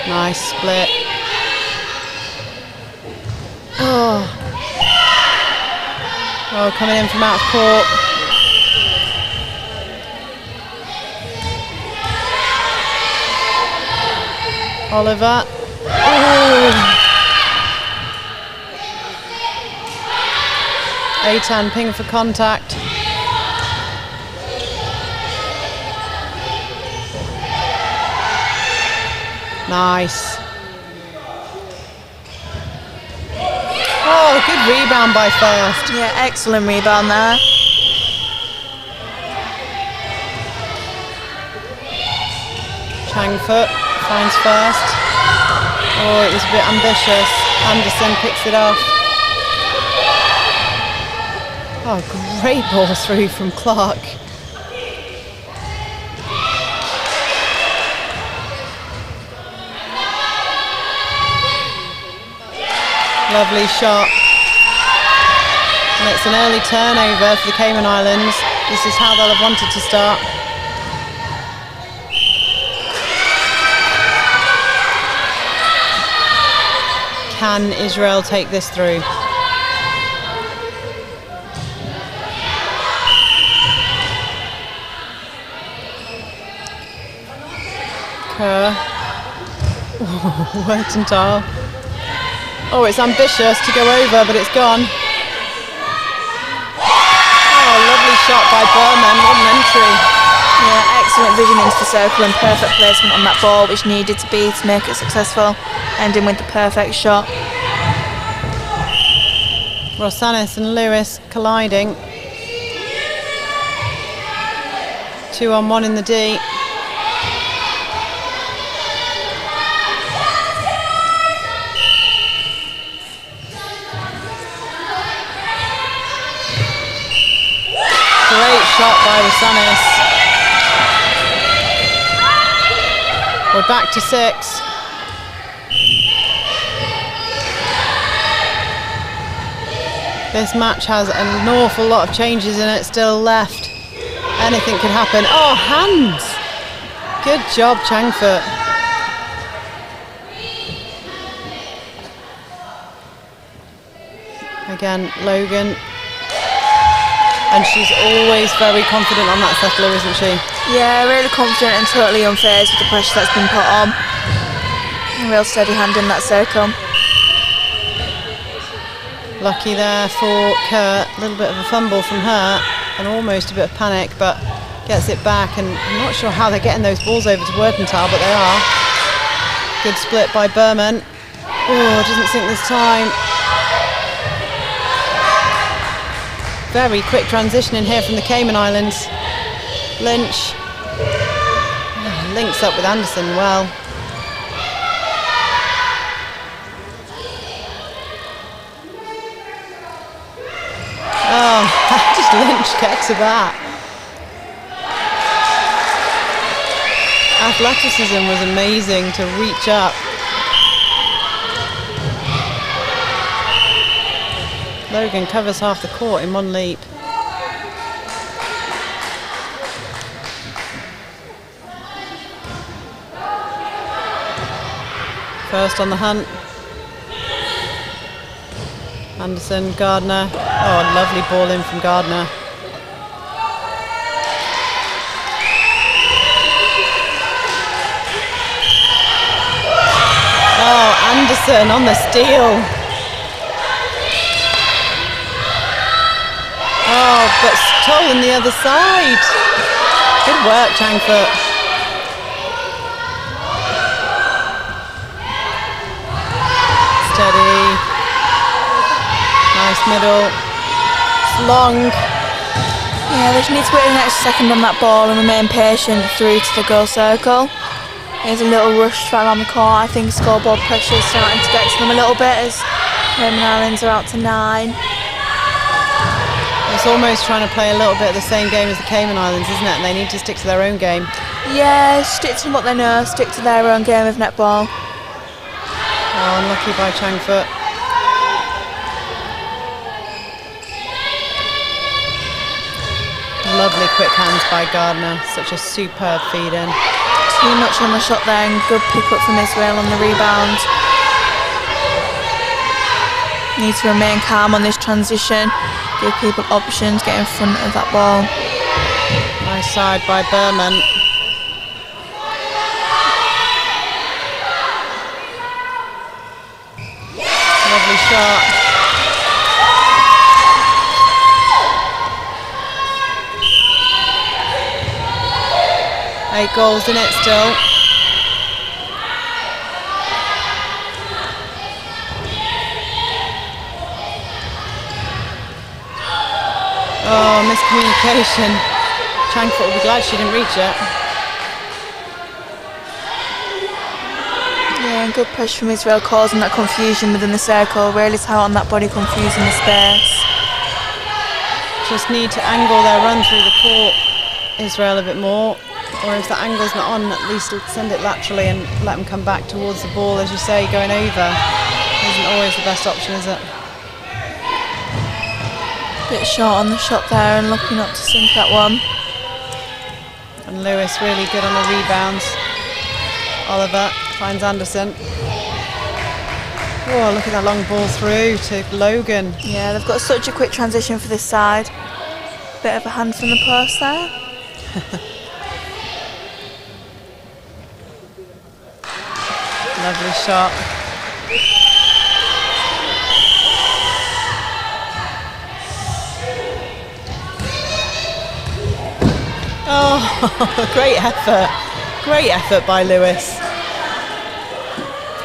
Nice split. Oh, coming in from out of court. Oliver. Aitan ping for contact. Nice. Oh, good rebound by First. Yeah, excellent rebound there. Changfoot finds First. Oh, it was a bit ambitious. Anderson picks it off. Oh, great ball through from Clark. Lovely shot. And it's an early turnover for the Cayman Islands. This is how they'll have wanted to start. Can Israel take this through? Kerr. Wertenthal. Oh, it's ambitious to go over, but it's gone. Oh, lovely shot by Berman. What an entry. Yeah, excellent vision into the circle and perfect placement on that ball, which needed to be to make it successful, ending with the perfect shot. Rosanis and Lewis colliding. 2-on-1 in the D. Great shot by Rosanis. We're back to 6. This match has an awful lot of changes in it still left. Anything could happen. Oh, hands! Good job, Changfoot. Again, Logan. And she's always very confident on that settler, isn't she? Yeah, really confident and totally unfazed with the pressure that's been put on. A real steady hand in that circle. Lucky there for Kerr. A little bit of a fumble from her and almost a bit of panic, but gets it back. And I'm not sure how they're getting those balls over to Wertenthal, but they are. Good split by Berman. Oh, doesn't sink this time. Very quick transition in here from the Cayman Islands. Lynch links up with Anderson well. Oh, how did Lynch get to that? Athleticism was amazing to reach up. Logan covers half the court in one leap. First on the hunt. Anderson, Gardner. Oh, a lovely ball in from Gardner. Oh, Anderson on the steal. Oh, but stolen the other side. Good work, Changfoot. Steady. Nice middle. It's long. Yeah, they just need to wait an extra second on that ball and remain patient through to the goal circle. There's a little rush around the court. I think scoreboard pressure is starting to get to them a little bit as Cayman Islands are out to 9. It's almost trying to play a little bit of the same game as the Cayman Islands, isn't it? And they need to stick to their own game. Yeah, stick to what they know, stick to their own game of netball. Oh, unlucky by Changfoot. Lovely quick hands by Gardner. Such a superb feed in. Too much on the shot there and good pick up from Israel on the rebound. Need to remain calm on this transition. Give people options, get in front of that ball. Nice side by Berman. Lovely shot. 8 goals in it still. Oh, miscommunication. Changfoot will be glad she didn't reach it. Yeah, and good pressure from Israel causing that confusion within the circle. Really tight on that body, confusing the space. Just need to angle their run through the court, Israel, a bit more. Or if the angle's not on, at least send it laterally and let them come back towards the ball, as you say, going over. Isn't always the best option, is it? Bit short on the shot there and looking up to sink that one. And Lewis really good on the rebounds. Oliver finds Anderson. Oh, look at that long ball through to Logan. Yeah, they've got such a quick transition for this side. Bit of a hand from the post there. Lovely shot. Oh, great effort. Great effort by Lewis.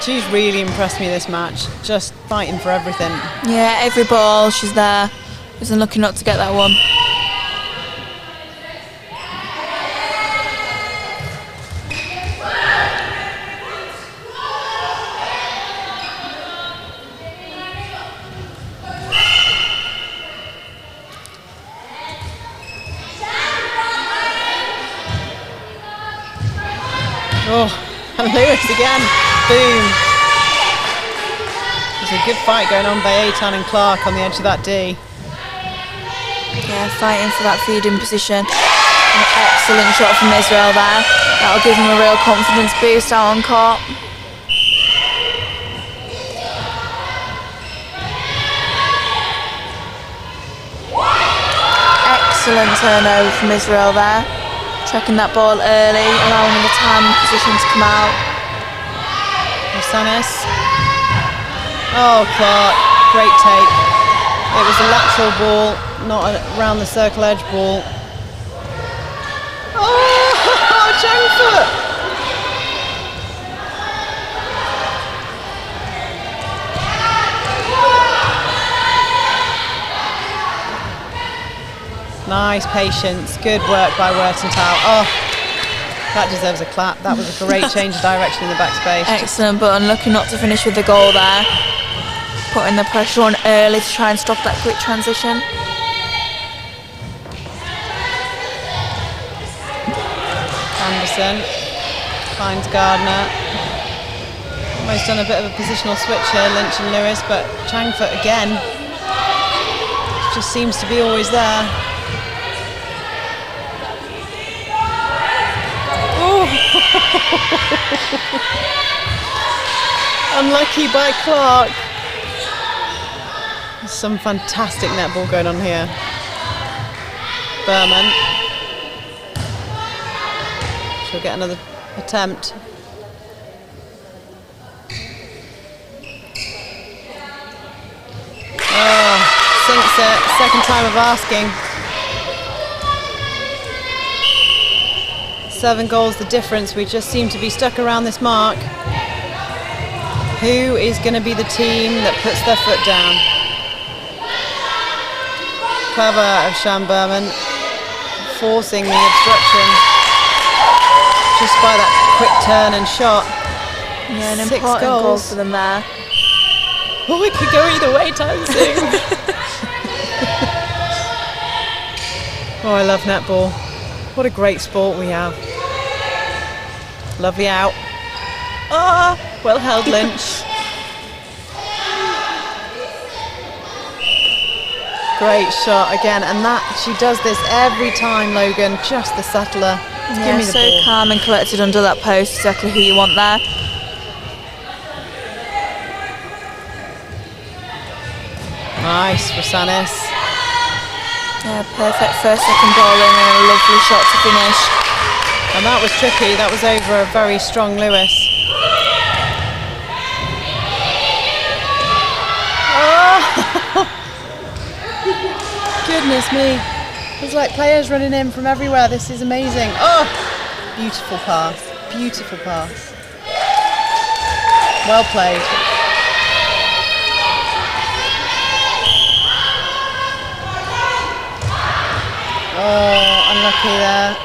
She's really impressed me this match. Just fighting for everything. Yeah, every ball she's there. Isn't looking up to get that one. Oh, and Lewis again. Boom. There's a good fight going on by Eitan and Clark on the edge of that D. Yeah, fighting for that feeding position. An excellent shot from Israel there. That'll give them a real confidence boost out on court. Excellent turnover from Israel there. Tracking that ball early, allowing the time and position to come out. Rosanes. Oh, Clark, great take. It was a lateral ball, not around the circle edge ball. Oh, Changfoot! Nice patience, good work by Wertenthal. Oh, that deserves a clap. That was a great change of direction in the backspace. Excellent, but unlucky not to finish with the goal there. Putting the pressure on early to try and stop that quick transition. Anderson finds Gardner. Almost done a bit of a positional switch here, Lynch and Lewis, but Changfoot again just seems to be always there. Unlucky by Clark. There's some fantastic netball going on here. Berman. She'll get another attempt. Oh, sinks it. Second time of asking. 7 goals the difference. We just seem to be stuck around this mark. Who is going to be the team that puts their foot down? Clever of Sean Berman, forcing the obstruction just by that quick turn and shot. Yeah, an 6 important goal goals for them there. Oh, it could go either way, time soon. Oh, I love netball. What a great sport we have. Lovely out. Ah, well held, Lynch. Great shot again, and that she does this every time, Logan. Just the settler. Yeah, Give me the so ball. calm and collected under that post. Exactly who you want there. Nice, Rosanes. Yeah, perfect first, second ball in, and a lovely shot to finish. And that was tricky. That was over a very strong Lewis. Goodness me. There's like players running in from everywhere. This is amazing. Oh, beautiful pass. Beautiful pass. Well played. Oh, unlucky there.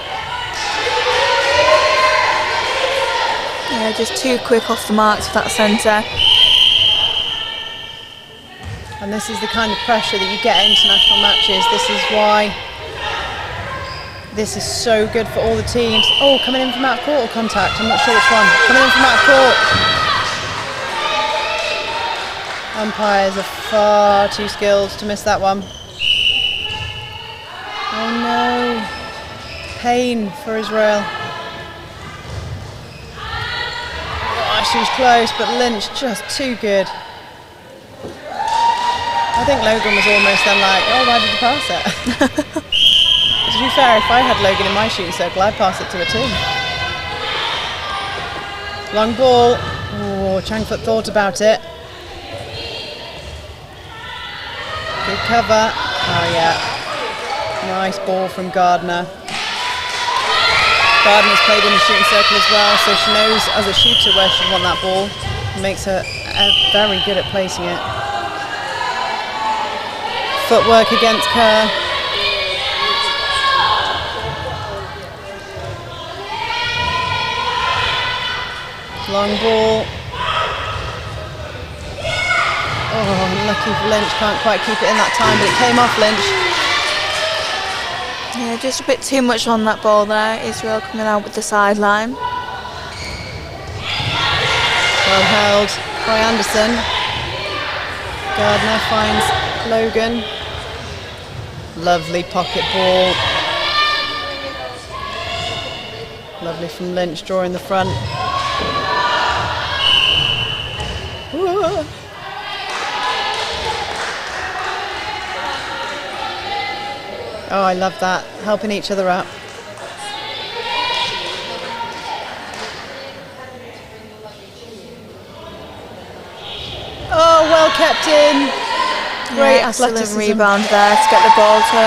Yeah, just too quick off the marks for that centre. And this is the kind of pressure that you get at international matches. This is why this is so good for all the teams. Oh, coming in from out of court or contact? I'm not sure which one. Coming in from out of court. Umpires are far too skilled to miss that one. Oh no. Pain for Israel. Oh, she was close, but Lynch just too good. I think Logan was almost then like, oh, why did you pass it? To be fair, if I had Logan in my shooting circle, I'd pass it to her too. Long ball. Oh, Changfoot thought about it. Good cover. Oh yeah. Nice ball from Gardner. Gardner's played in the shooting circle as well, so she knows as a shooter where she'd want that ball. It makes her very good at placing it. Footwork against Kerr. Long ball. Oh, unlucky for Lynch, can't quite keep it in that time, but it came off Lynch. Yeah, just a bit too much on that ball there. Israel coming out with the sideline. Well held by Anderson. Gardner finds Logan. Lovely pocket ball. Lovely from Lynch, drawing the front. Ooh. Oh, I love that, helping each other up. Oh, well kept in. Great athleticism. Rebound there to get the ball to.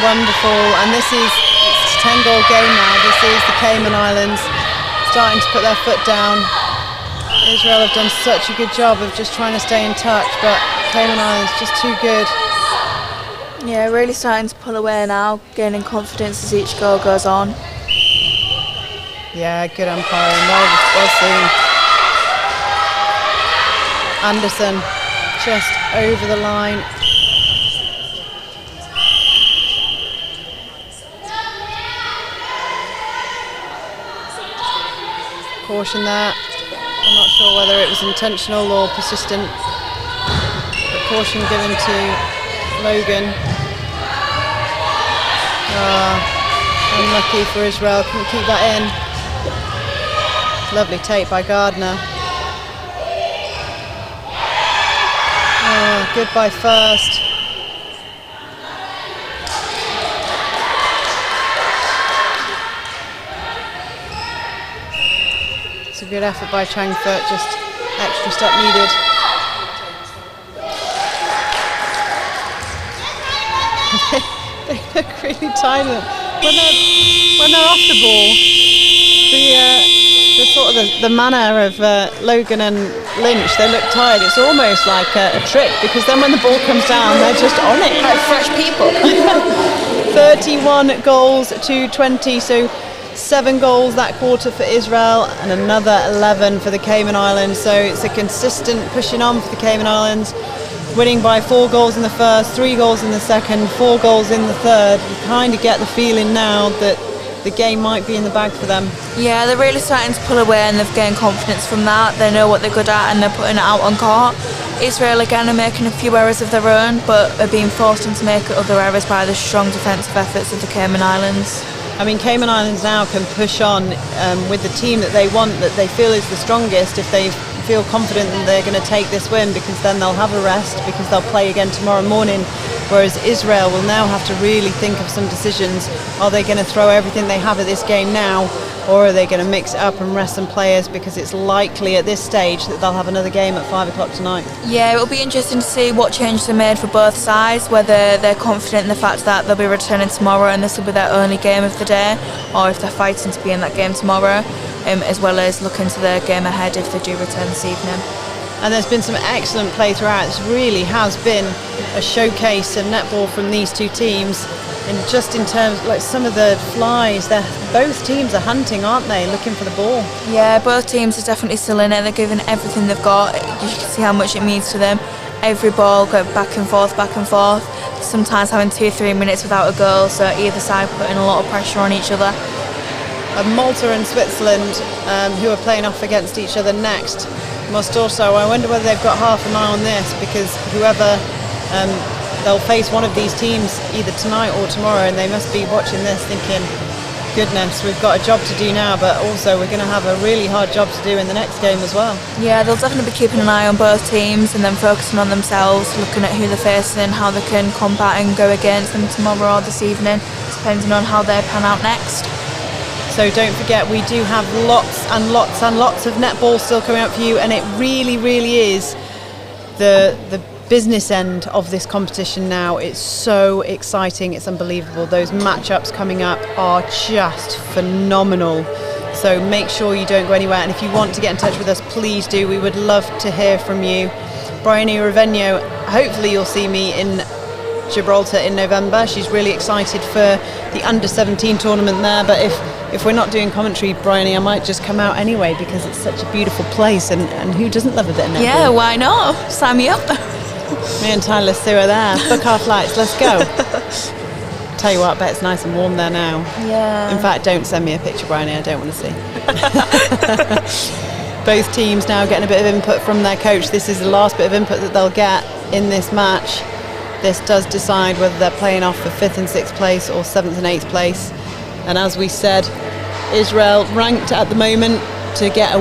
Wonderful, and this is it's a 10-goal game now. This is the Cayman Islands starting to put their foot down. Israel have done such a good job of just trying to stay in touch, but Cayman Islands just too good. Yeah, really starting to pull away now, gaining confidence as each goal goes on. Yeah, good umpiring, well seen. Anderson just over the line. Caution there. I'm not sure whether it was intentional or persistent, but caution given to Logan. Unlucky for Israel, couldn't keep that in. Lovely take by Gardner. Oh, good by First. It's a good effort by Changfoot, just extra step needed. They look really tired. When they're off the ball, the sort of the manner of Logan and Lynch, they look tired. It's almost like a trick, because then when the ball comes down, they're just on it. Like fresh people. 31 goals to 20, so 7 goals that quarter for Israel and another 11 for the Cayman Islands. So it's a consistent pushing on for the Cayman Islands, winning by 4 goals in the first, 3 goals in the second, 4 goals in the third. You kind of get the feeling now that the game might be in the bag for them. Yeah, they're really starting to pull away and they've gained confidence from that. They know what they're good at and they're putting it out on court. Israel again are making a few errors of their own, but are being forced into making other errors by the strong defensive efforts of the Cayman Islands. I mean, Cayman Islands now can push on with the team that they want, that they feel is the strongest, if they feel confident that they're going to take this win, because then they'll have a rest, because they'll play again tomorrow morning whereas Israel will now have to really think of some decisions. Are they going to throw everything they have at this game now, or are they going to mix it up and rest some players, because it's likely at this stage that they'll have another game at 5 o'clock tonight? Yeah, it'll be interesting to see what changes are made for both sides, whether they're confident in the fact that they'll be returning tomorrow and this will be their only game of the day, or if they're fighting to be in that game tomorrow, as well as looking to their game ahead if they do return this evening. And there's been some excellent play throughout. This really has been a showcase of netball from these two teams. And just in terms, like some of the flies, both teams are hunting, aren't they, looking for the ball? Yeah, both teams are definitely still in it. They're giving everything they've got. You can see how much it means to them. Every ball going back and forth, sometimes having 2-3 minutes without a goal, so either side putting a lot of pressure on each other. Malta and Switzerland, who are playing off against each other next, must also, I wonder whether they've got half an eye on this, because whoever, they'll face one of these teams either tonight or tomorrow, and they must be watching this thinking, goodness, we've got a job to do now, but also we're going to have a really hard job to do in the next game as well. Yeah, they'll definitely be keeping an eye on both teams and then focusing on themselves, looking at who they're facing, how they can combat and go against them tomorrow or this evening, depending on how they pan out next. So don't forget, we do have lots and lots and lots of netball still coming up for you, and it really, really is the business end of this competition now. It's so exciting, it's unbelievable. Those matchups coming up are just phenomenal. So make sure you don't go anywhere, and if you want to get in touch with us, please do. We would love to hear from you. Bryony Ravenio, hopefully you'll see me in Gibraltar in November. She's really excited for the under-17 tournament there, but if we're not doing commentary, Bryony, I might just come out anyway, because it's such a beautiful place, and who doesn't love a bit of netball? Yeah, why not? Sign me up. Me and Tyler Sue are there. Book our flights, let's go. Tell you what, I bet it's nice and warm there now. Yeah. In fact, don't send me a picture, Bryony, I don't want to see. Both teams now getting a bit of input from their coach. This is the last bit of input that they'll get in this match. This does decide whether they're playing off for 5th and 6th place or 7th and 8th place. And as we said, Israel ranked at the moment to get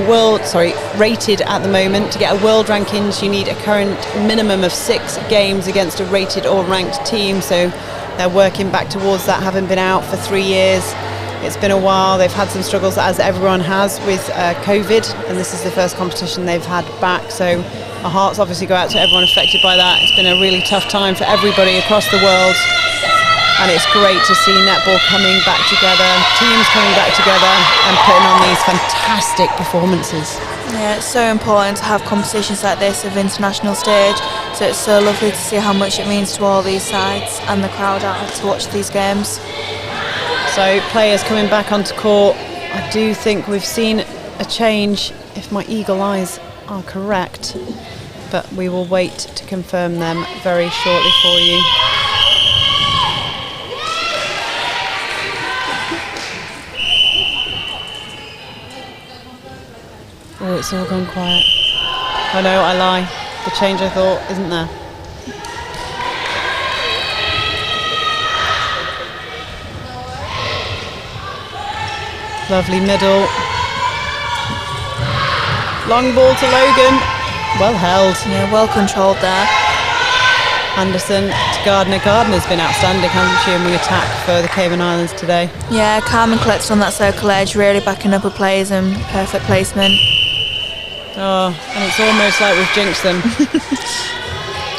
rated at the moment. To get a world rankings, you need a current minimum of 6 games against a rated or ranked team. So they're working back towards that, having been out for 3 years. It's been a while. They've had some struggles, as everyone has, with COVID, and this is the first competition they've had back. So our hearts obviously go out to everyone affected by that. It's been a really tough time for everybody across the world, and it's great to see netball coming back together, teams coming back together and putting on these fantastic performances. Yeah, it's so important to have competitions like this of international stage, so it's so lovely to see how much it means to all these sides and the crowd out to watch these games. So players coming back onto court. I do think we've seen a change, if my eagle eyes are correct, but we will wait to confirm them very shortly for you. Oh, it's all gone quiet. Oh no, I lie. The change I thought isn't there. Lovely middle. Long ball to Logan. Well held. Yeah, well controlled there. Anderson to Gardner. Gardner's been outstanding, hasn't she, in the attack for the Cayman Islands today? Yeah, Carmen collected on that circle edge, really backing up her plays and perfect placement. Oh, and it's almost like we've jinxed them.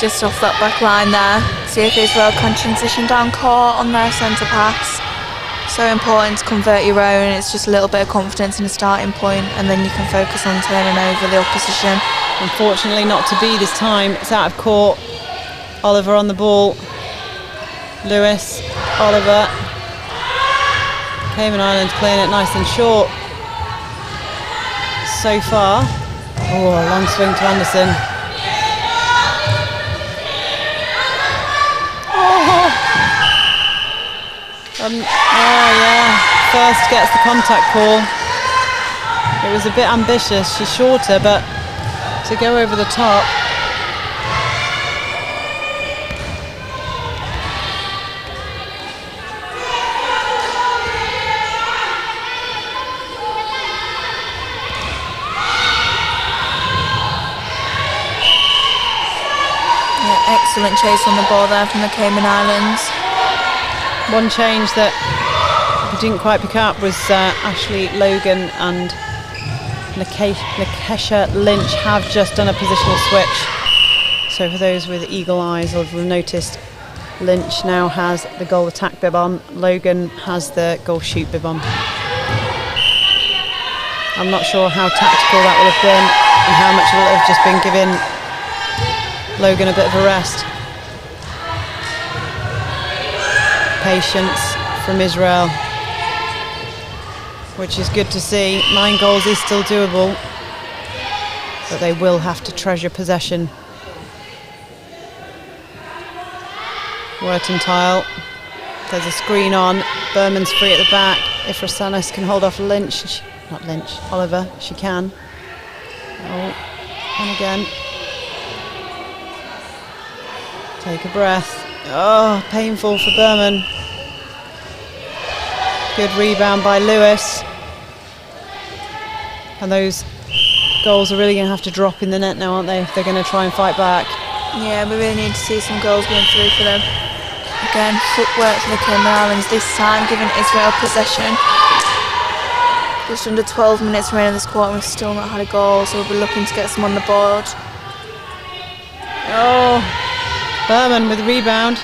Just off that back line there. See if Israel can transition down court on their centre pass. So important to convert your own. It's just a little bit of confidence in a starting point, and then you can focus on turning over the opposition. Unfortunately not to be this time. It's out of court. Oliver on the ball. Lewis, Oliver. Cayman Islands playing it nice and short so far. Oh, a long swing to Anderson. Oh yeah, first gets the contact call. It was a bit ambitious. She's shorter, but to go over the top. excellent chase on the ball there from the Cayman Islands. One change that we didn't quite pick up was Ashley Logan and Nakesha Lynch have just done a positional switch. So for those with eagle eyes will have noticed, Lynch now has the goal attack bib on, Logan has the goal shoot bib on. I'm not sure how tactical that would have been and how much will have just been giving Logan a bit of a rest. Patience from Israel, which is good to see. 9 goals is still doable, but they will have to treasure possession. Wertentile, there's a screen on, Berman's free at the back. If Rosanis can hold off Lynch, Oliver, she can. Oh, and again. Take a breath. Oh, painful for Berman. Good rebound by Lewis. And those goals are really going to have to drop in the net now, aren't they, if they're going to try and fight back. Yeah, we really need to see some goals going through for them. Again, footwork for the Cayman Islands, this time giving Israel possession. Just under 12 minutes remaining in this quarter, we've still not had a goal, so we'll be looking to get some on the board. Oh, Berman with the rebound.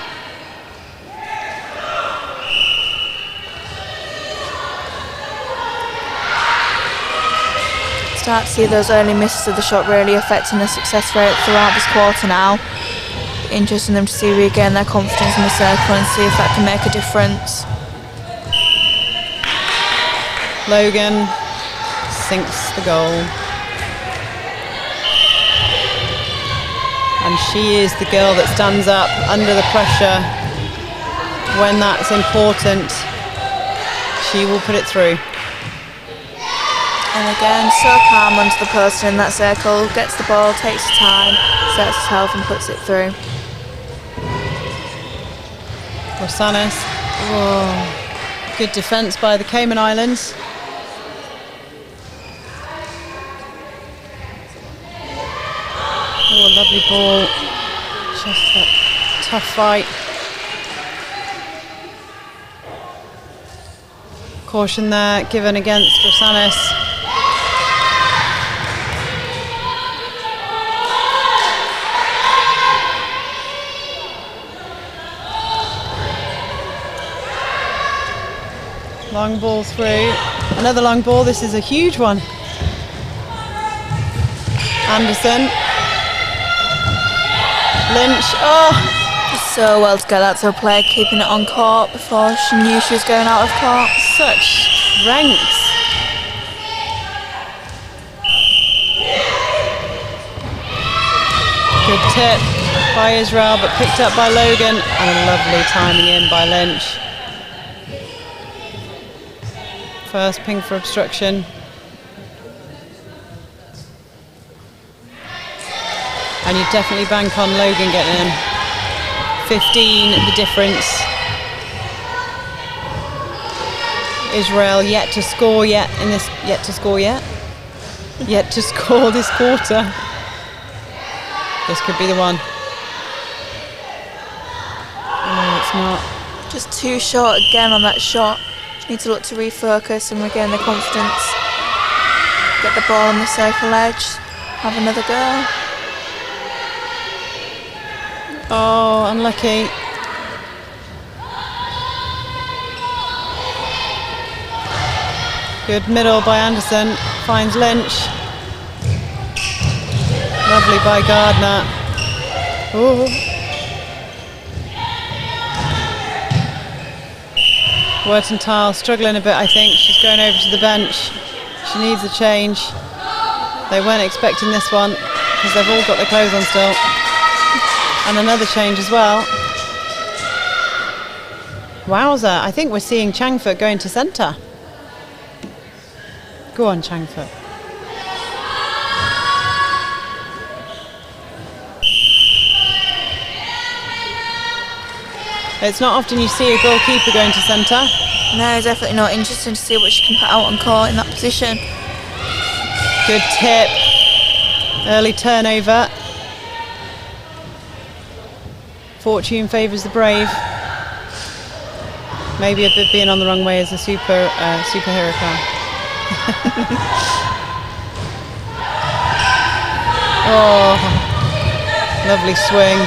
Start to see those early misses of the shot really affecting the success rate throughout this quarter now. Interesting them to see regain their confidence in the circle and see if that can make a difference. Logan sinks the goal. And she is the girl that stands up under the pressure when that's important. She will put it through. And again, so calm onto the person in that circle, gets the ball, takes her time, sets herself and puts it through. Rosanis. Oh, good defence by the Cayman Islands. Oh, a lovely ball. Just a tough fight. Caution there given against Rosanis. Long ball through. Another long ball. This is a huge one. Anderson. Lynch. Oh! Did so well to get that to a player, keeping it on court before she knew she was going out of court. Such strength. Good tip by Israel, but picked up by Logan. And a lovely timing in by Lynch. First ping for obstruction. And you definitely bank on Logan getting in. 15 the difference. Israel yet to score yet this quarter. This could be the one. No, it's not. Just too short again on that shot. Need to look to refocus and regain the confidence. Get the ball on the circle edge. Have another go. Oh, unlucky. Good middle by Anderson. Finds Lynch. Lovely by Gardner. Ooh. Wertentile struggling a bit, I think. She's going over to the bench. She needs a change. They weren't expecting this one because they've all got their clothes on still. And another change as well. Wowza, I think we're seeing Changfoot going to centre. Go on, Changfoot. It's not often you see a goalkeeper going to centre. No, definitely not. Interesting to see what she can put out on court in that position. Good tip. Early turnover. Fortune favours the brave. Maybe a bit being on the wrong way as a superhero car. Oh, lovely swing.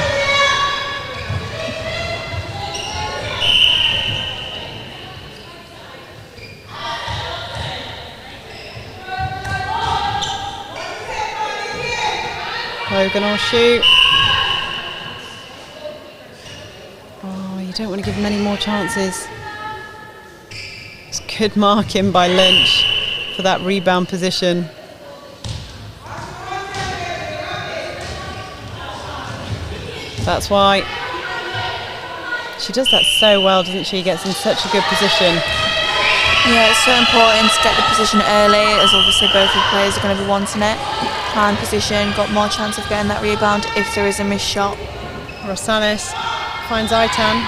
Logan will shoot. Oh, you don't want to give him any more chances. It's good marking by Lynch for that rebound position. That's why she does that so well, doesn't she? Gets in such a good position. Yeah, it's so important to get the position early, as obviously both the players are going to be wanting it. Prime position, got more chance of getting that rebound if there is a missed shot. Rosales finds Aitan.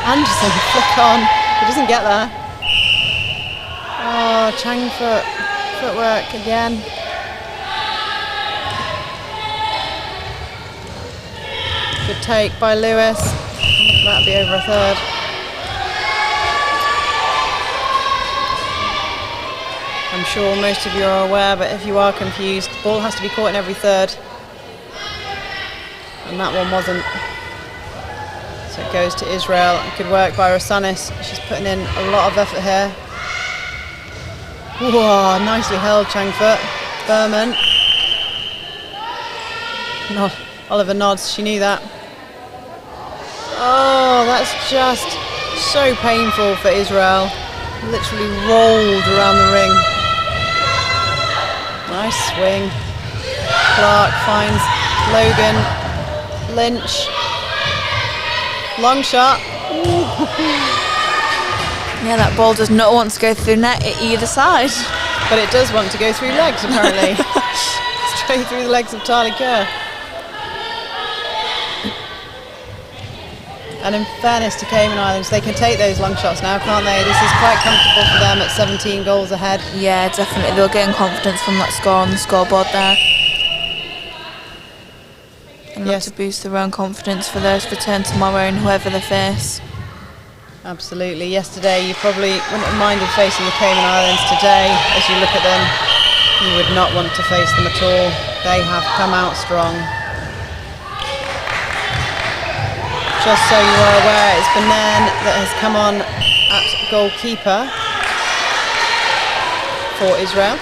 Anderson, flick on. He doesn't get there. Oh, Chang footwork again. Good take by Lewis. That'll be over a third. I'm sure most of you are aware, but if you are confused, the ball has to be caught in every third. And that one wasn't. So it goes to Israel. Good work by Rosanis. She's putting in a lot of effort here. Whoa, nicely held, Changfoot. Berman. No, Oliver nods, she knew that. Oh, that's just so painful for Israel. Literally rolled around the ring. Nice swing. Clark finds Logan. Lynch. Long shot. Yeah, that ball does not want to go through net at either side. But it does want to go through legs, apparently. Straight through the legs of Charlie Kerr. And in fairness to Cayman Islands, they can take those long shots now, can't they? This is quite comfortable for them at 17 goals ahead. Yeah, definitely. They'll gain confidence from that score on the scoreboard there. And look to boost their own confidence for their return tomorrow and whoever they face. Absolutely. Yesterday, you probably wouldn't have minded facing the Cayman Islands. Today, as you look at them, you would not want to face them at all. They have come out strong. Just so you are aware, it's Benin that has come on at goalkeeper for Israel.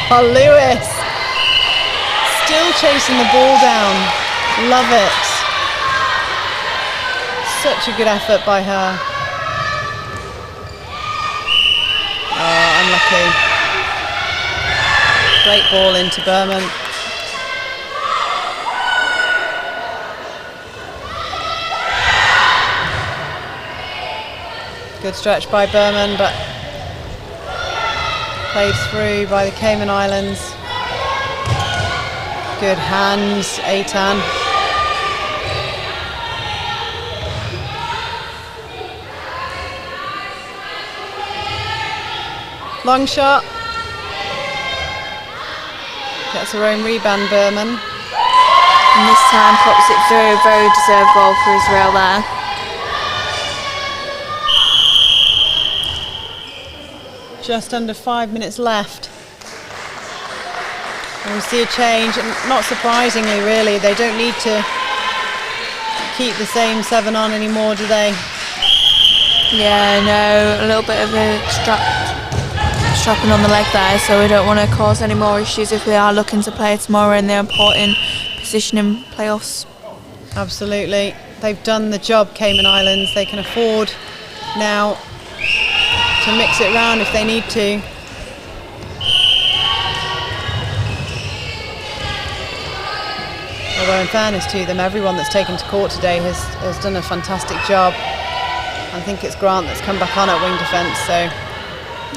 Oh, Lewis! Still chasing the ball down. Love it. Such a good effort by her. Oh, unlucky. Great ball into Berman. Good stretch by Berman, but played through by the Cayman Islands. Good hands, Aitan. Long shot. Gets her own rebound, Berman. And this time pops it through. Very deserved goal for Israel there. Just under 5 minutes left. And we see a change, and not surprisingly really, they don't need to keep the same 7 on anymore, do they? Yeah, no, a little bit of a strapping on the leg there, so we don't want to cause any more issues if we are looking to play tomorrow in the important position in playoffs. Absolutely. They've done the job, Cayman Islands. They can afford now to mix it round if they need to. Although in fairness to them, everyone that's taken to court today has done a fantastic job. I think it's Grant that's come back on at wing defence, so...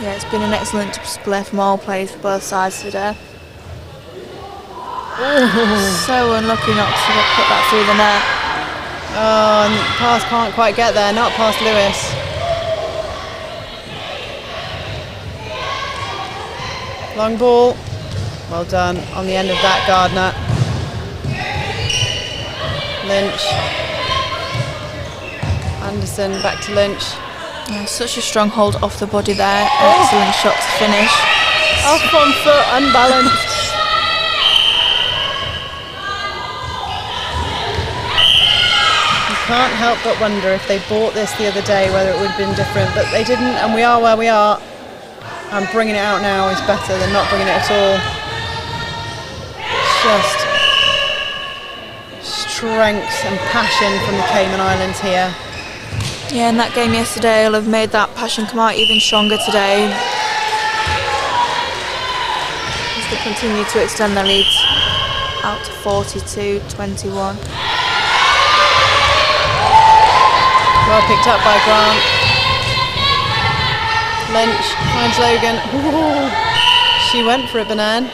Yeah, it's been an excellent display from all players for both sides today. Ooh. So unlucky not to put that through the net. Oh, and the pass can't quite get there, not past Lewis. Long ball. Well done on the end of that, Gardner. Lynch. Anderson back to Lynch. Yeah, such a strong hold off the body there. Excellent shot to finish. Off on foot, unbalanced. You can't help but wonder if they bought this the other day whether it would have been different, but they didn't, and we are where we are. And bringing it out now is better than not bringing it at all. Just strength and passion from the Cayman Islands here. Yeah, in that game yesterday, will have made that passion come out even stronger today. As they continue to extend their lead out to 42-21. Well picked up by Grant. Lynch finds Logan. Ooh, she went for it, Banan.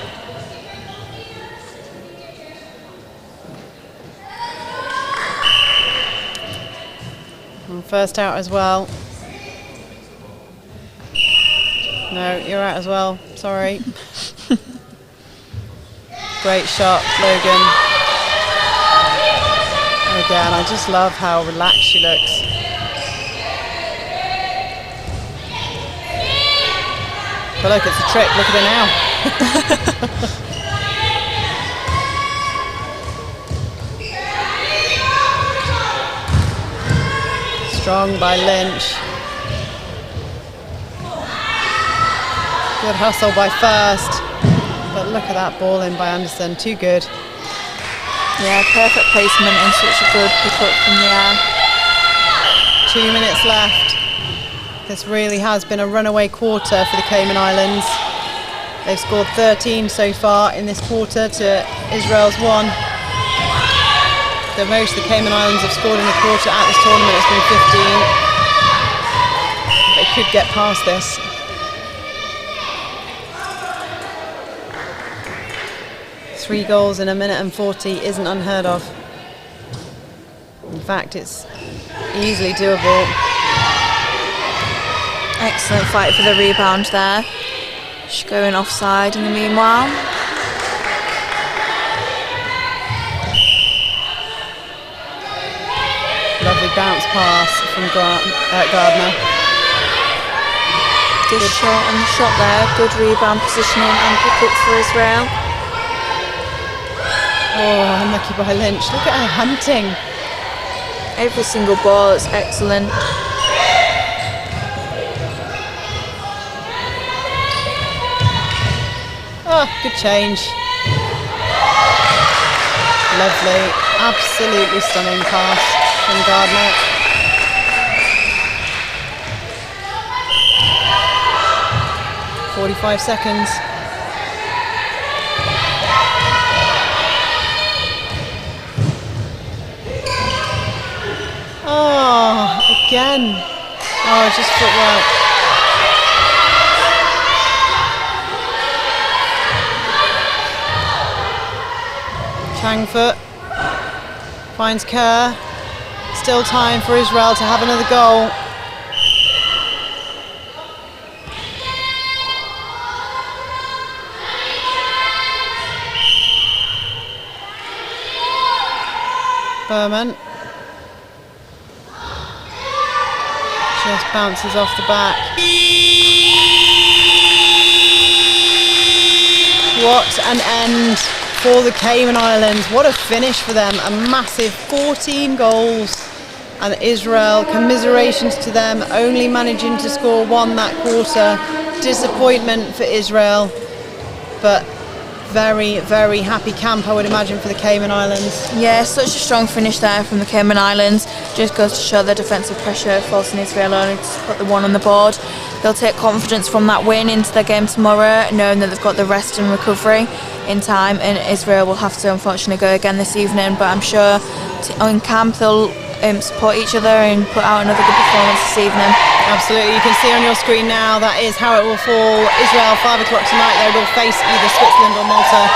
First out as well. No, you're out as well. Sorry. Great shot, Logan. Again, I just love how relaxed she looks. But look, it's a trick. Look at her now. Strong by Lynch. Good hustle by First. But look at that ball in by Anderson. Too good. Yeah, perfect placement and such a good pick up from the air. 2 minutes left. This really has been a runaway quarter for the Cayman Islands. They've scored 13 so far in this quarter to Israel's 1. The most the Cayman Islands have scored in a quarter at this tournament has been 15. They could get past this. Three goals in a minute and 40 isn't unheard of. In fact, it's easily doable. Excellent fight for the rebound there. She's going offside in the meanwhile. Lovely bounce pass from Gardner. Good shot on the shot there. Good rebound positioning and pick up for Israel. Oh, unlucky by Lynch. Look at her hunting. Every single ball is excellent. Oh, good change. Lovely. Absolutely stunning pass from Gardner. "45 seconds. Oh, again. Oh, just footwork. Changfoot finds Kerr. Still time for Israel to have another goal. Berman just bounces off the back. What an end for the Cayman Islands. What a finish for them. A massive 14 goals. And Israel, commiserations to them, only managing to score one that quarter. Disappointment for Israel. But very, very happy camp, I would imagine, for the Cayman Islands. Yeah, such a strong finish there from the Cayman Islands. Just goes to show their defensive pressure, forcing Israel only to put the one on the board. They'll take confidence from that win into their game tomorrow, knowing that they've got the rest and recovery in time, and Israel will have to unfortunately go again this evening, but I'm sure in camp they'll support each other and put out another good performance this evening. Absolutely, you can see on your screen now that is how it will fall. Israel 5 o'clock tonight, they will face either Switzerland or Malta,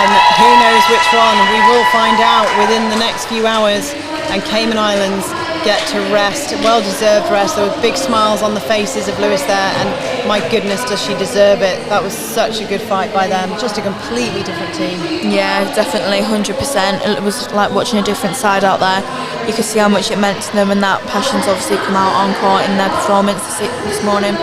and who knows which one. We will find out within the next few hours. And Cayman Islands get to rest, well-deserved rest. There were big smiles on the faces of Lewis there, and my goodness, does she deserve it. That was such a good fight by them, just a completely different team. Yeah, definitely, 100%. It was like watching a different side out there. You could see how much it meant to them, and that passion's obviously come out on court in their performance this morning.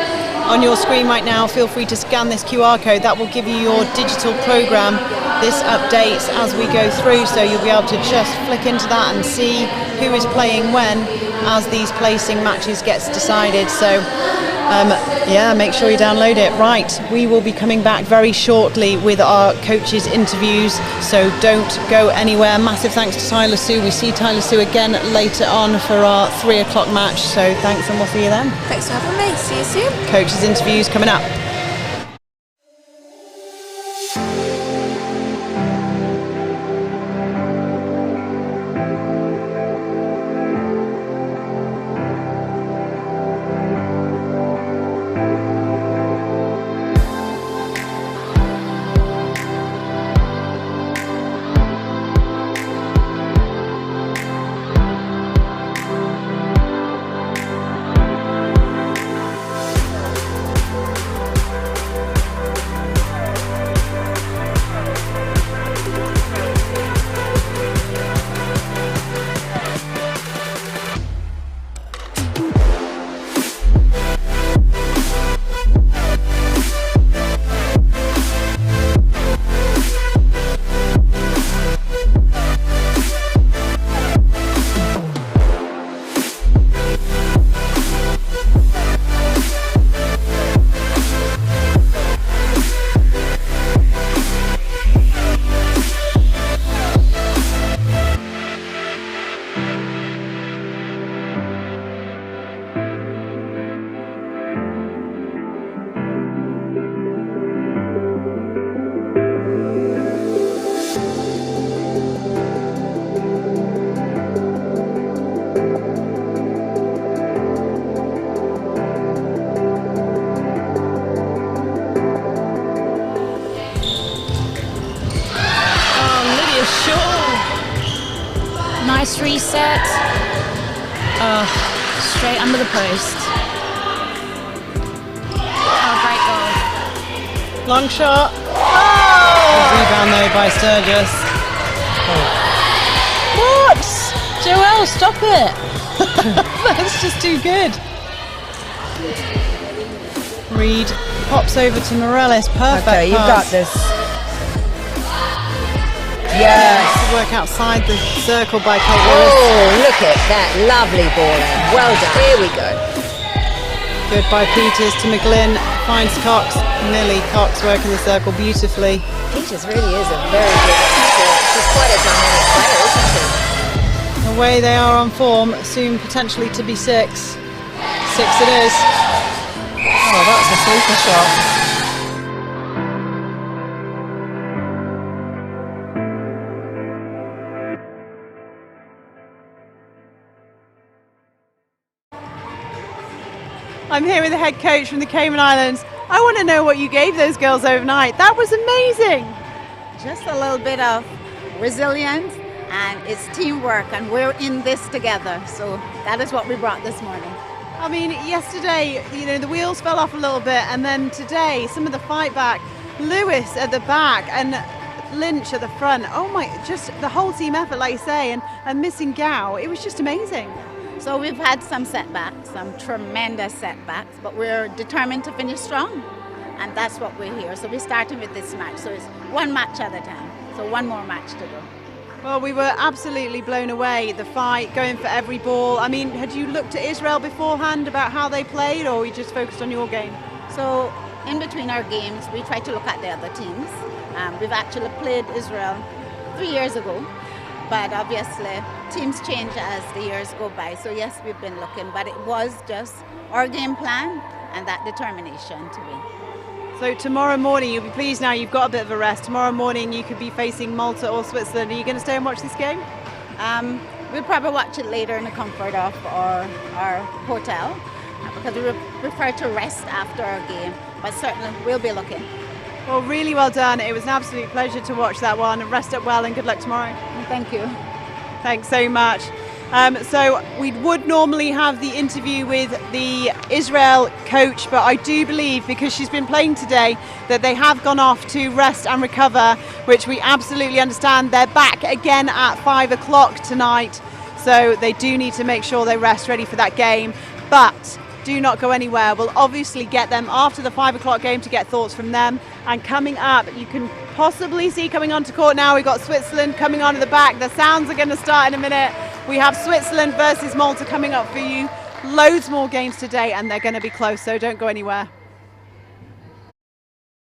On your screen right now, feel free to scan this QR code. That will give you your digital program. This updates as we go through, so you'll be able to just flick into that and see who is playing when as these placing matches gets decided. So yeah, make sure you download it. Right, we will be coming back very shortly with our coaches' interviews, so don't go anywhere. Massive thanks to Tyler Sue. We see Tyler Sue again later on for our 3 o'clock match, so thanks, and we'll see you then. Thanks for having me. See you soon. Coaches' interviews coming up. Nice reset. Straight under the post. Oh, great goal. Long shot. Oh! Rebound though by Sturgis. What? Joelle, stop it. That's just too good. Reed pops over to Morales. Perfect. Okay, you got pass. this. Yes. To work outside the circle by Kate Lewis. Oh, look at that lovely ball in. Well done. Here we go. Good by Peters to McGlynn. Finds Cox. Millie Cox working the circle beautifully. Peters really is a very good shooter. She's quite a dynamic player, isn't she? Away they are on form. Soon potentially to be 6. 6 it is. Oh, that's a super shot. I'm here with the head coach from the Cayman Islands. I want to know what you gave those girls overnight. That was amazing. Just a little bit of resilience, and it's teamwork, and we're in this together. So that is what we brought this morning. I mean, yesterday, the wheels fell off a little bit, and then today, some of the fight back, Lewis at the back and Lynch at the front. Oh my, just the whole team effort, like you say, and missing Gao. It was just amazing. So we've had some setbacks, some tremendous setbacks, but we're determined to finish strong, and that's what we're here. So we're starting with this match. So it's one match at a time. So one more match to go. Well, we were absolutely blown away, the fight, going for every ball. I mean, had you looked at Israel beforehand about how they played, or were you just focused on your game? So in between our games, we try to look at the other teams. We've actually played Israel 3 years ago, but obviously teams change as the years go by. So yes, we've been looking, but it was just our game plan and that determination to win. So tomorrow morning, you'll be pleased now you've got a bit of a rest. Tomorrow morning you could be facing Malta or Switzerland. Are you going to stay and watch this game? We'll probably watch it later in the comfort of our hotel because we prefer to rest after our game, but certainly we'll be looking. Well, really well done. It was an absolute pleasure to watch that one. Rest up well and good luck tomorrow. Thank you. Thanks so much. So we would normally have the interview with the Israel coach, but I do believe, because she's been playing today, that they have gone off to rest and recover, which we absolutely understand. They're back again at 5 o'clock tonight, so they do need to make sure they rest ready for that game. But do not go anywhere. We'll obviously get them after the 5 o'clock game to get thoughts from them. And coming up, you can possibly see coming onto court now, we've got Switzerland coming on at the back. The sounds are going to start in a minute. We have Switzerland versus Malta coming up for you. Loads more games today, and they're going to be close, so don't go anywhere.